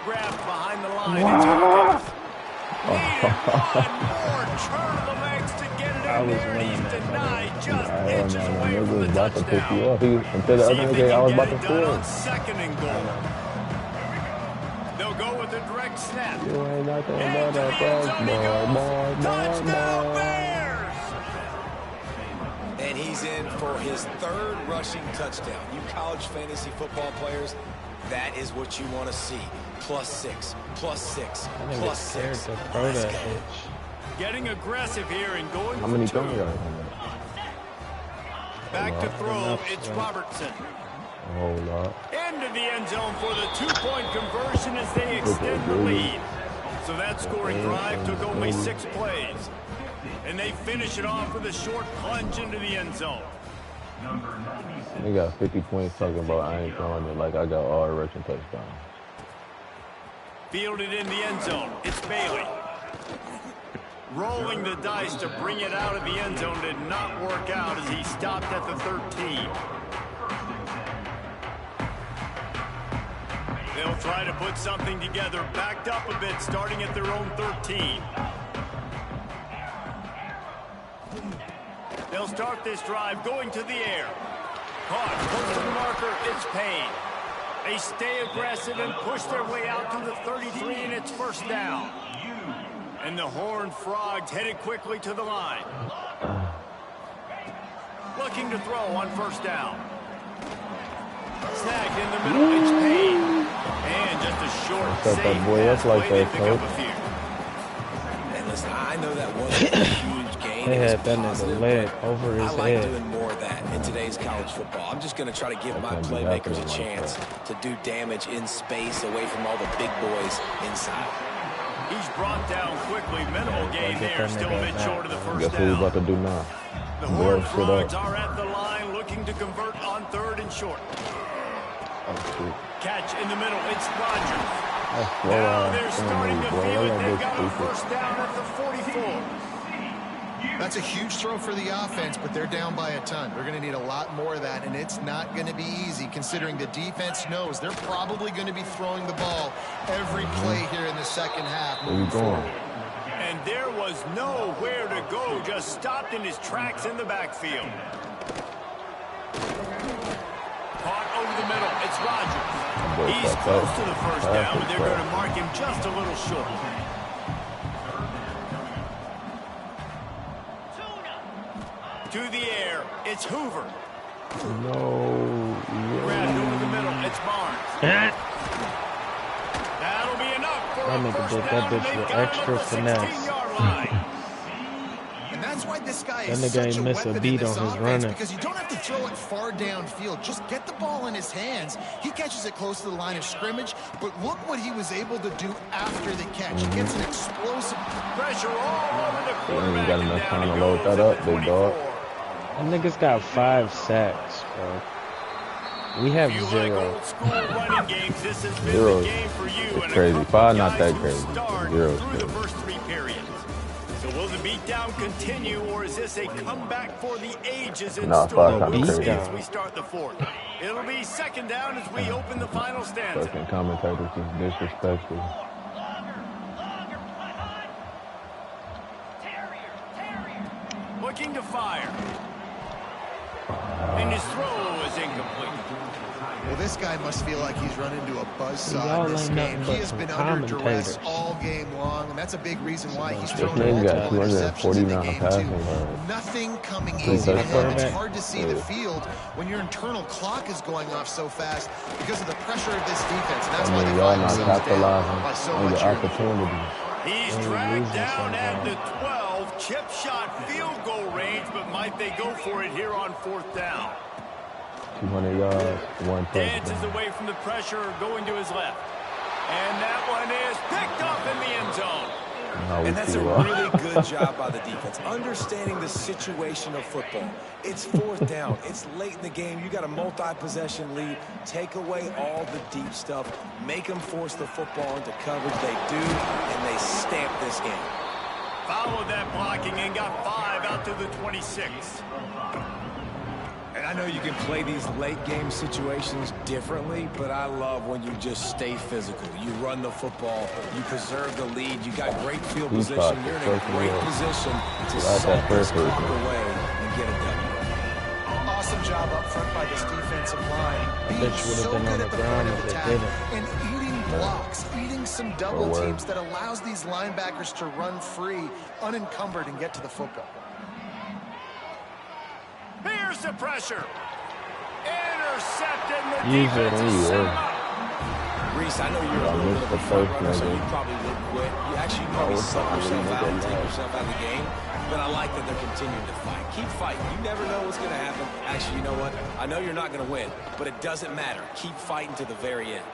Grabbed behind the line. It's Hopkins. Needed one more turn of the legs to get it I in was there, and winning he's that, denied just I don't inches know, away man. from Nigga the was about to pick you touchdown. up. Until the See other if nigga, they I was can about get to it done score. on 2nd and goal. They'll go with a direct snap. You ain't nothing Into but the a end fuck zone he boy, goes. boy, Touchdown, boy. Bears! And he's in for his 3rd rushing touchdown. You college fantasy football players, that is what you want to see. +6, +6, That nigga scared +6. to throw Let's that go. bitch. Getting aggressive here and going How for many 2. throwing yards? Back to throw, Enough, it's man. Robertson. A whole lot. Into the end zone for the 2-point conversion as they extend the lead. So that scoring drive took only 6 plays. And they finish it off with a short plunge into the end zone. They got 50 points talking about I ain't throwing it like I got all rushing touchdowns. Fielded in the end zone. It's Bailey. Rolling the dice to bring it out of the end zone did not work out as he stopped at the 13. They'll try to put something together, backed up a bit, starting at their own 13. They'll start this drive going to the air. Caught, close to the marker, it's Payne. They stay aggressive and push their way out to the 33, and it's 1st down. And the Horned Frogs headed quickly to the line. Looking to throw on 1st down. Snagged in the middle, it's Payne. And just a short Set save that boy up pass like play, they that, pick up coach. a few. And listen, I know that wasn't a huge gain. They It was had that nigga positive, leg but over his I like head. doing more of that in today's college football. I'm just going to try to give my can't be playmakers a happening like chance to do damage in space away from all the big boys inside. He's brought down quickly. Minimal gain get there, that still a nigga bit back. short of the Guess 1st what we down. about to do now? The Bear Horned shit Frogs up. are at the line looking to convert on 3rd and short. Oh, shoot. Catch in the middle. It's Rodgers. That's slow Now ass they're thing, starting to boy. feel it. That They've bitch got a stupid. 1st down at the 44. That's a huge throw for the offense, but they're down by a ton. They're going to need a lot more of that, and it's not going to be easy considering the defense knows they're probably going to be throwing the ball every play here in the 2nd half. Where you going? And there was nowhere to go. Just stopped in his tracks in the backfield. Caught over the middle. It's Rodgers. He's close to the 1st down, but they're going to mark him just a little short. To the air, it's Hoover. No. Grabbed over the middle, it's Barnes. That'll be enough for That a nigga 1st did that down, and bitch they've with got him extra at the finesse. 16-yard line. And that's why this guy That is nigga such ain't a miss a weapon beat in this on his offense running. because you don't have to throw it far downfield. Just get the ball in his hands. He catches it close to the line of scrimmage, but look what he was able to do after the catch. He gets an explosive Pressure all over the You quarterback. ain't got and enough down time he to load goes that at up, the big dog. 24. That nigga's got 5 sacks, bro. We have If you like 0. old school running games, this has been Zero the game for you. is And crazy. a couple 5 of not guys that who crazy. start 0 is through the crazy. first 3 periods. So will the beatdown continue, or is this a comeback for the ages in Nah, store? 5 kinda We'll see crazy. as we start the 4th. It'll be 2nd down as we open the final stanza. Fucking commentators is disrespectful. Looking to fire. And his throw is is incomplete. Well, this guy must feel like he's run into a buzzsaw in this game. He has been under duress all game long, and that's a big reason why he's thrown multiple interceptions in the game, too. Nothing coming easy to him. It's hard to see the field when your internal clock is going off so fast because of the pressure of this defense. And that's why they find themselves down by so much opportunity. He's dragged down at the 12. Chip shot field goal range, but might they go for it here on 4th down? 200 yards, one touchdown. Dances away from the pressure, going to his left. And that one is picked up in the end zone. And that's a really good job by the defense, understanding the situation of football. It's 4th down. It's late in the game. You got a multi-possession lead. Take away all the deep stuff. Make them force the football into coverage. They do, and they stamp this game. Followed that blocking and got 5 out to the 26. And I know you can play these late game situations differently, but I love when you just stay physical. You run the football, you preserve the lead, you got great field position, you're in a great position to salt this clock away and get it done. Awesome job up front by this defensive line. Being so good at the point of attack and eating blocks, eating some double teams that allows these linebackers to run free, unencumbered, and get to the football. Here's the pressure. Intercepted. Use it. Reese, I know you're a little bit of a front runner, so you probably would quit. You probably suck yourself out and take yourself out of the game. But I like that they're continuing to fight. Keep fighting. You never know what's going to happen. Actually, you know what? I know you're not going to win, but it doesn't matter. Keep fighting to the very end.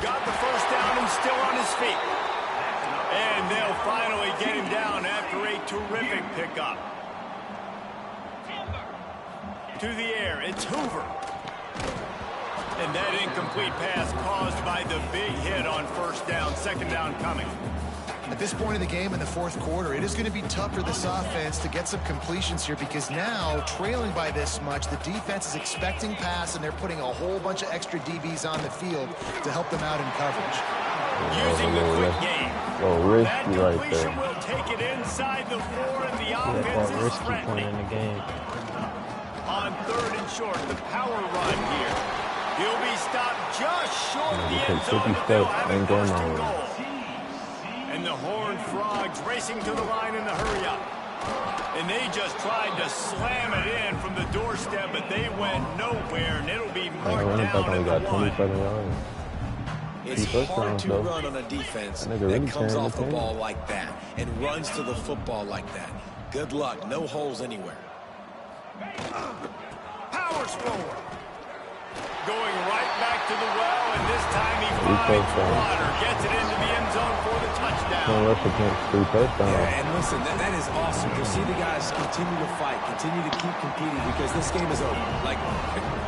Got the first down and still on his feet. And they'll finally get him down after a terrific pickup. To the air, it's Hoover. And that incomplete pass caused by the big hit on 1st down, 2nd down coming. At this point in the game in the 4th quarter, it is going to be tough for this offense to get some completions here because now, trailing by this much, the defense is expecting pass and they're putting a whole bunch of extra DBs on the field to help them out in coverage. Using the quick game. That completion right will take it inside the 4 and the offense is threatening. In the game. On 3rd and short, the power run here. He'll be stopped just short of the end zone, but they'll have it 1st and goal. And the Horned Frogs racing to the line in the hurry-up. And they just tried to slam it in from the doorstep, but they went nowhere, and it'll be marked down at the 1. It's hard to run on a defense that comes off the ball like that and runs to the football like that. Good luck. No holes anywhere. Powers forward. Going right back to the well, and this time he finds water. Gets it into the end zone for the touchdown. Yeah, and listen, that is awesome to see the guys continue to fight, continue to keep competing because this game is over. Like,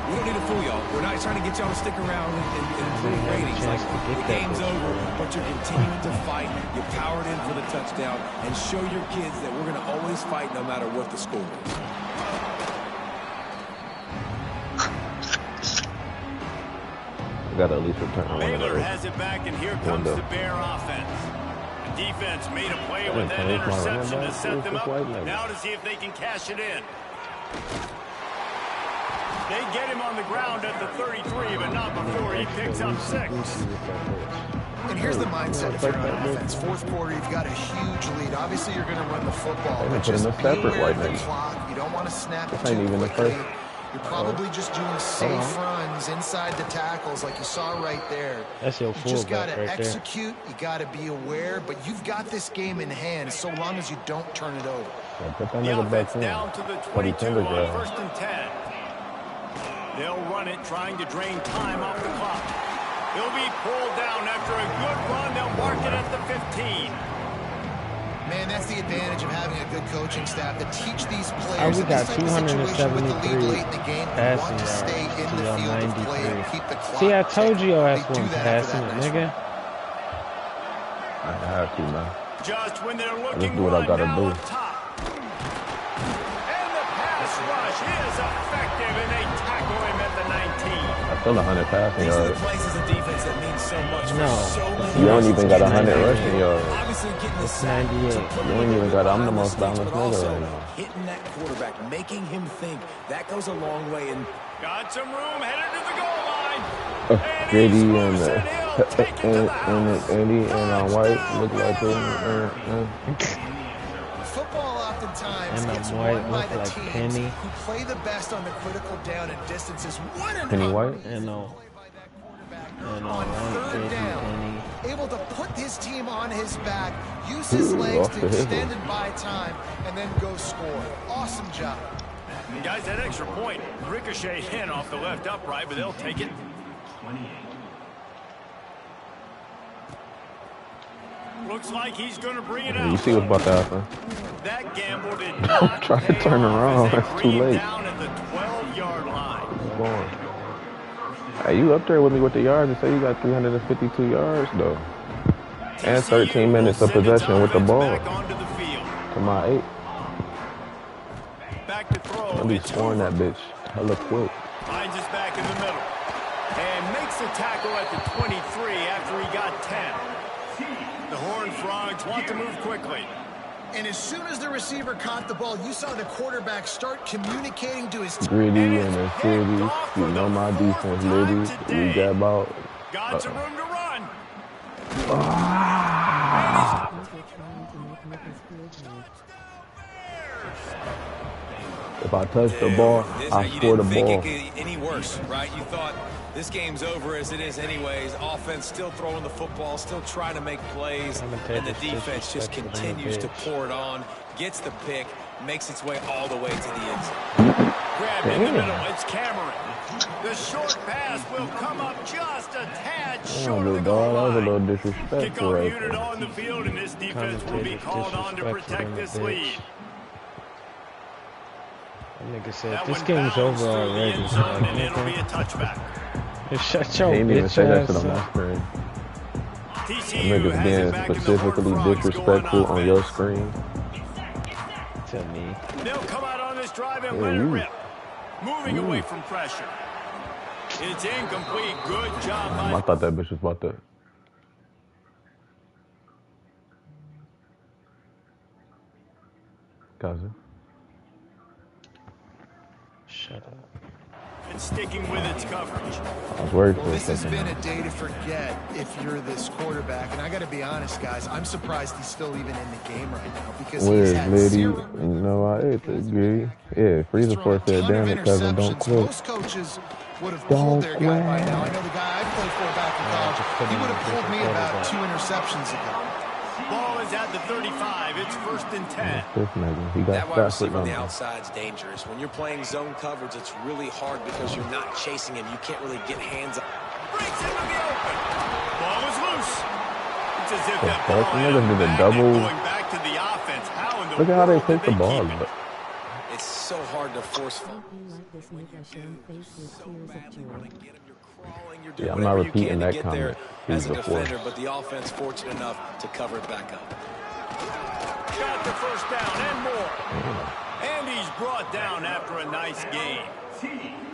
we don't need to fool y'all. We're not trying to get y'all to stick around and improve ratings. Like, the game's over, but you're continuing to fight. You powered in for the touchdown and show your kids that we're going to always fight no matter what the score is. Got at least return on Baylor has it back, and here comes the Bear offense. The defense made a play with that interception to set them up. Now to see if they can cash it in. They get him on the ground at the 33, but not before he picks up 6. And here's the mindset if you're on offense. 4th quarter, you've got a huge lead. Obviously, you're going to run the football. But just be aware of the clock. You don't want to snap it too quickly. You're probably just doing safe runs inside the tackles like you saw right there. That's your fullback. You just got to right execute. You got to be aware, but you've got this game in hand so long as you don't turn it over. The offense down to the 22 on 1st and 10. They'll run it, trying to drain time off the clock. He'll be pulled down after a good run. They'll mark it at the 15. Man, that's the advantage of having a good coaching staff to teach these players we got 273 passing yards. Stay in the field of play and keep the clock. See, I told you your ass wasn't passing it, nigga. I have to, man. Just when they're looking just do what I gotta do. Top. And the pass rush is effective, and they tackle him at the 19. I feel 100 passing yards. These are the places of defense that mean so much. No. For so many you don't even got 100 rushing yards. Obviously, getting the It's sack. 98. So put You him ain't in even the got. I'm right the on most sticks, balanced but nigga also right now. hitting that quarterback, making him think. That goes a long way. And Got some room headed to the goal line. And Grady he's and loose, and he'll take it to the house. Andy and White look like Touchdown, Football oftentimes And gets White won by look the like teams Penny. who play the best on the critical down and distances. What an Penny White? And play by that quarterback And on White, third Penny, down. Penny. Able to put his team on his back, use his legs off to the hill. extend and buy time, and then go score. Awesome job. Guys, that extra point ricocheted in off the left upright, but they'll take it. Looks like he's going to bring it You out. see what's about to happen? That gamble did not Try to pay turn off around. as they That's too bring him late. down at the 12-yard line. What's going? Hey, you up there with me with the yards and say you got 352 yards though, and 13 minutes of possession with the ball. Back onto the field. To my 8. Back to throw. I'll be It's scoring that Hoover. bitch. Hella quick. Finds us back in the middle. And makes the tackle at the 23 after he got 10. The Horned Frogs want to move quickly. And as soon as the receiver caught the ball, you saw the quarterback start communicating to his team. Gritty and the city. You know my defense, Liddy. We got about. Got some room to run. Those are trying to make Nicholas feel good. If I touch the ball, I score the You didn't think ball. it could any worse, right? You thought this game's over as it is anyways. Offense still throwing the football, still trying to make plays, I'm gonna take and the this defense just disrespectful continues to bitch. pour it on, gets the pick, makes its way all the way to the end zone. Grab in the middle. It's Cameron. The short pass will come up just a tad short of the Little goal dog, that was a little line. disrespectful Kickoff right unit there. on the field, and this defense will be Commentators called on to disrespectful protect in the this bitch. lead. That nigga said, That this one game's bounced over through the already. end Like, zone, and it'll be a nigga, touchback. just shut They your didn't even bitch say that ass shit on my up screen. TCU Them niggas has being it back in the Horned specifically Frogs disrespectful going on your offense. screen. to me. They'll come out on this drive and Yeah, let it you. rip. Moving away from pressure. It's incomplete. Good job by I thought that bitch was about to. Cousin. Shut up. and sticking with its coverage. I was worried Well, for a this has second. been a day to forget if you're this quarterback. And I got to be honest, guys, I'm surprised he's still even in the game right now because he's Where's had Liddy? zero. You know, I ate the gritty. Yeah, Freezer He's Force thrown a said, ton damn of it, Kevin, don't interceptions. quit. Most coaches would have Don't pulled their guy by quit. now. I know the guy I played for back in just put college. He him would in have a pulled me different about quarterback. 2 interceptions ago. Ball is at the 35. It's 1st and 10. This nigga, he That got wide Stafford receiver on the number. outside is dangerous. When you're playing zone coverage, it's really hard because you're not chasing him. You can't really get hands up. Breaks into the open. Ball is loose. It's as if that fuck? ball You had a niggas did a magnet double- going back to the offense. How in the Look at how they world picked did the ball keep it? up. It's so hard to force Don't fumble. be like this nigga shame face with tears of joy. Get him, you're crawling, you're Yeah, doing I'm not whatever you repeating can to that get there comment. as He's a the force. defender, but the offense fortunate enough to cover it back up. Got the first down and more. And he's brought down after a nice game.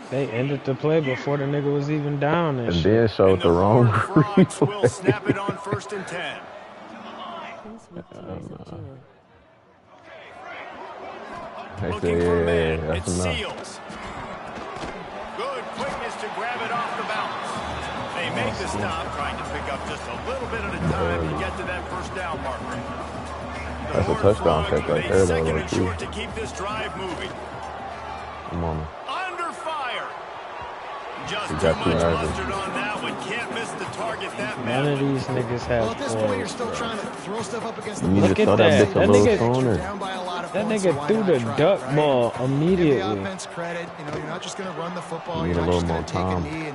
They ended the play before the nigga was even down and And shit. then showed And the wrong Frogs will replay. snap it on 1st and 10. Face with tears of joy. They Looking said, for a yeah, man. that's It's enough. Seals. Good quickness to grab it off the bounce. They make the stop, trying to pick up just a little bit at a time to get to that first down marker. The That's a Horned touchdown Frogs catch with right a there, though, second and low-key. short to keep this drive moving. Come on. Under fire. Just You too got much two yards. mustard on that one. Can't miss the target that None of man. these niggas Well, have at this point, you're points, still bro. trying to throw stuff up against the You wall. Look just at throw that that. bitch a That little nigga- sooner. You're down by a lot of That points, so nigga why threw not the try, duck right? ball Give the immediately. offense credit. You know, you're not just going to run the football. You need You're a not just little going to more take a time. knee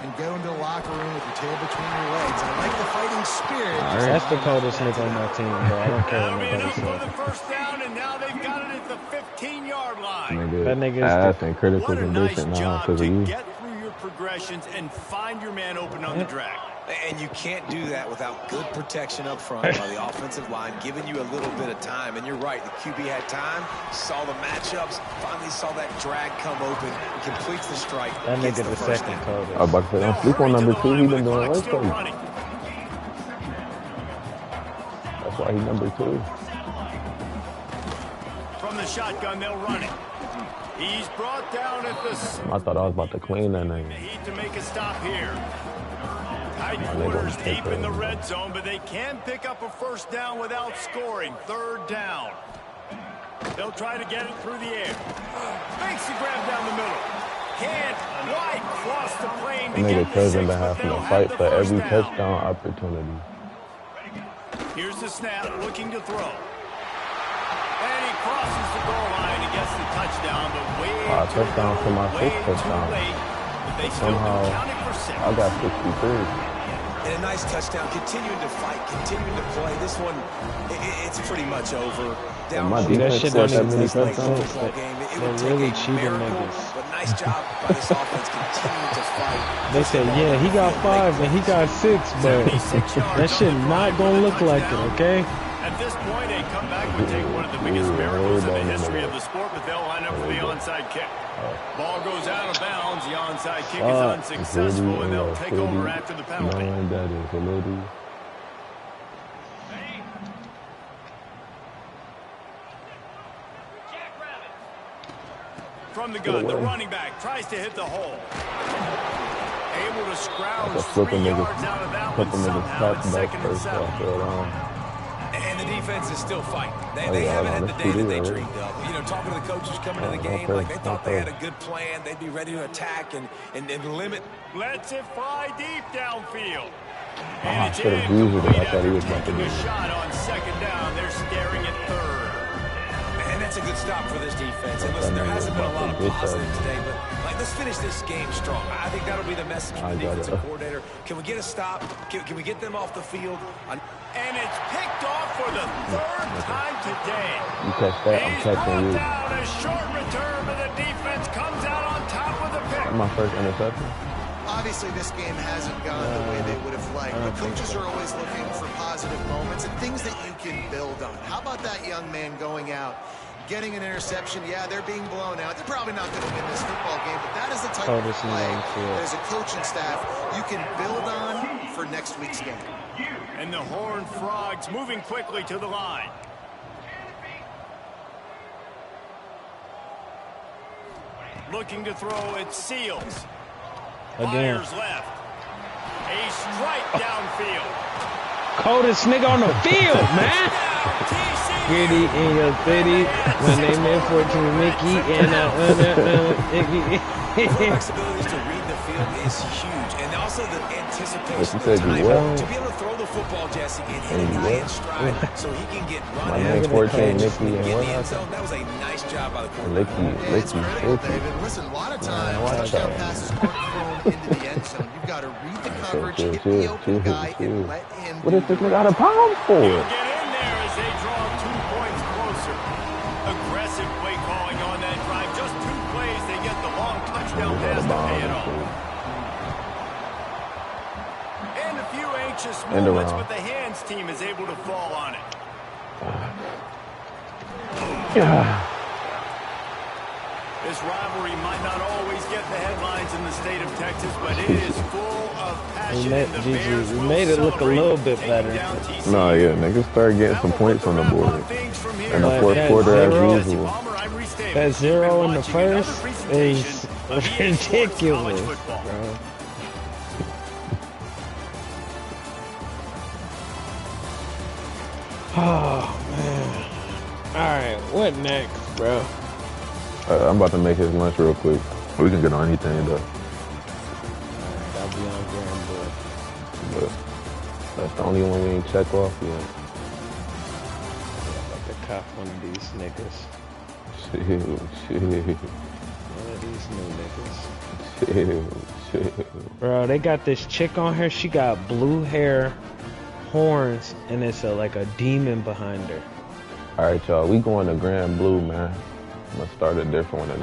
and go into the locker room with your tail between your legs. I like the fighting spirit. All right. That's the coldest nigga on my team, bro. I don't care That'll what be nobody enough for the says. first down, and now they've got it at the 15-yard line. That Nigga, nigga is ass in critical What a nice condition now job because to of you. get through your progressions and find your man open on the drag. And you can't do that without good protection up front by the offensive line, giving you a little bit of time. And you're right, the QB had time, saw the matchups, finally saw that drag come open, completes the strike, That gets nigga the the first second down. coldest. I was about to say, don't sleep on number 2. He been doing work for you. That That's why he's number 2. From the shotgun, they'll run it. He's brought down at the... I thought I was about to clean that nigga. Need to make a stop here. Tight quarters deep in the red zone, but they can pick up a first down without scoring. 3rd down. They'll try to get it through the air. Makes the grab down the middle. Can't quite cross the plane to Nigga get cousin the 6, been but having they'll to have fight the for every first down. touchdown opportunity. Here's the snap, looking to throw. And he crosses the goal line and gets the touchdown, but way Touchdown for my 6th touchdown. late. But they still Somehow, counting for 6. I got 63. And a nice touchdown, continuing to fight, continuing to play. This one, it's pretty much over. Down My See, that defense shit scored don't that even many taste like touchdowns. football. It They're would take really a cheating miracle, niggas. but nice job by this offense continuing to fight. They said, yeah, he got 5 and he got 6, but that shit not gonna look like it, okay? At this point, a comeback would take one of the biggest miracles in the history of the sport, but they'll line up for the onside kick. Ball goes out of bounds. The onside kick is unsuccessful, and they'll take over after the penalty. That is a little... From the gun, the running back tries to hit the hole. Able to scrounge Like a flip 3 niggas, yards out of that one couple niggas somehow. tapped It's back 2nd and first 7. off that And the defense is still fighting. They yeah, haven't had the day that they that's dreamed of. You know, talking to the coaches coming to the game, okay, like they thought they okay. had a good plan. They'd be ready to attack and limit. Lets it fly deep downfield. I And it's should have used it. I incomplete thought he was after about to taking do a it. shot on 2nd down. They're staring at 3rd. And that's a good stop for this defense. And listen, there hasn't been a lot of positive today, but like, let's finish this game strong. I think that'll be the message from the defensive coordinator. Can we get a stop? Can we get them off the field? And it's picked off for the 3rd time today. You catch that, I'm He's catching brought you. down a short return, but the defense comes out on top with a pick. That's my first interception. Obviously, this game hasn't gone the way they would have liked, but coaches are always looking for positive moments and things that you can build on. How about that young man going out, getting an interception? Yeah, they're being blown out. They're probably not going to win this football game, but that is the type of play that as a coaching staff you can build on for next week's game. And the Horned Frogs moving quickly to the line. Looking to throw, it Seals. Again. Fires left. A strike downfield. Coldest nigga on the field, man. Gritty in your city when they meant for to Mickey and Flexibility to read the field is huge, and also the anticipation of said you time will. to be able to throw the football, Jesse, and hit a guy in stride so he can get My running. name's 14, Nicky, and Get in the what end else? zone. That was a nice job by the quarterback. Yeah, it's critical, Licky. David. Listen, a lot of times touchdown passes aren't thrown into the end zone. You've got to read the coverage, hit the open guy, and let him What is this nigga out of pounds for? Get in there as they draw 2 points closer. Aggressive play calling on that drive. Just 2 plays, they get the long touchdown pass to pay it off. And a few anxious End moments, around. but the hands team is able to fall on it. This rivalry might not always get the headlines in the state of Texas, but it is full of passion. And the Bears we will made it look a celebrate little bit taking better. down TCU. Nah, yeah, niggas started getting some points on the board. In the But fourth that quarter zero- as usual. That 0 in the first is ridiculous, bro. Oh, man. Alright, what next, bro? I'm about to make his lunch real quick. We can get on anything though. Alright, I'll be on Grand Boy. But that's the only one we ain't check off yet. I'm about to cop one of these niggas. Shit. One of these new niggas. Shit. Bro, they got this chick on her. She got blue hair, horns, and it's like a demon behind her. All right, y'all. We going to Grand Blue, man. I'm gonna start a different one in a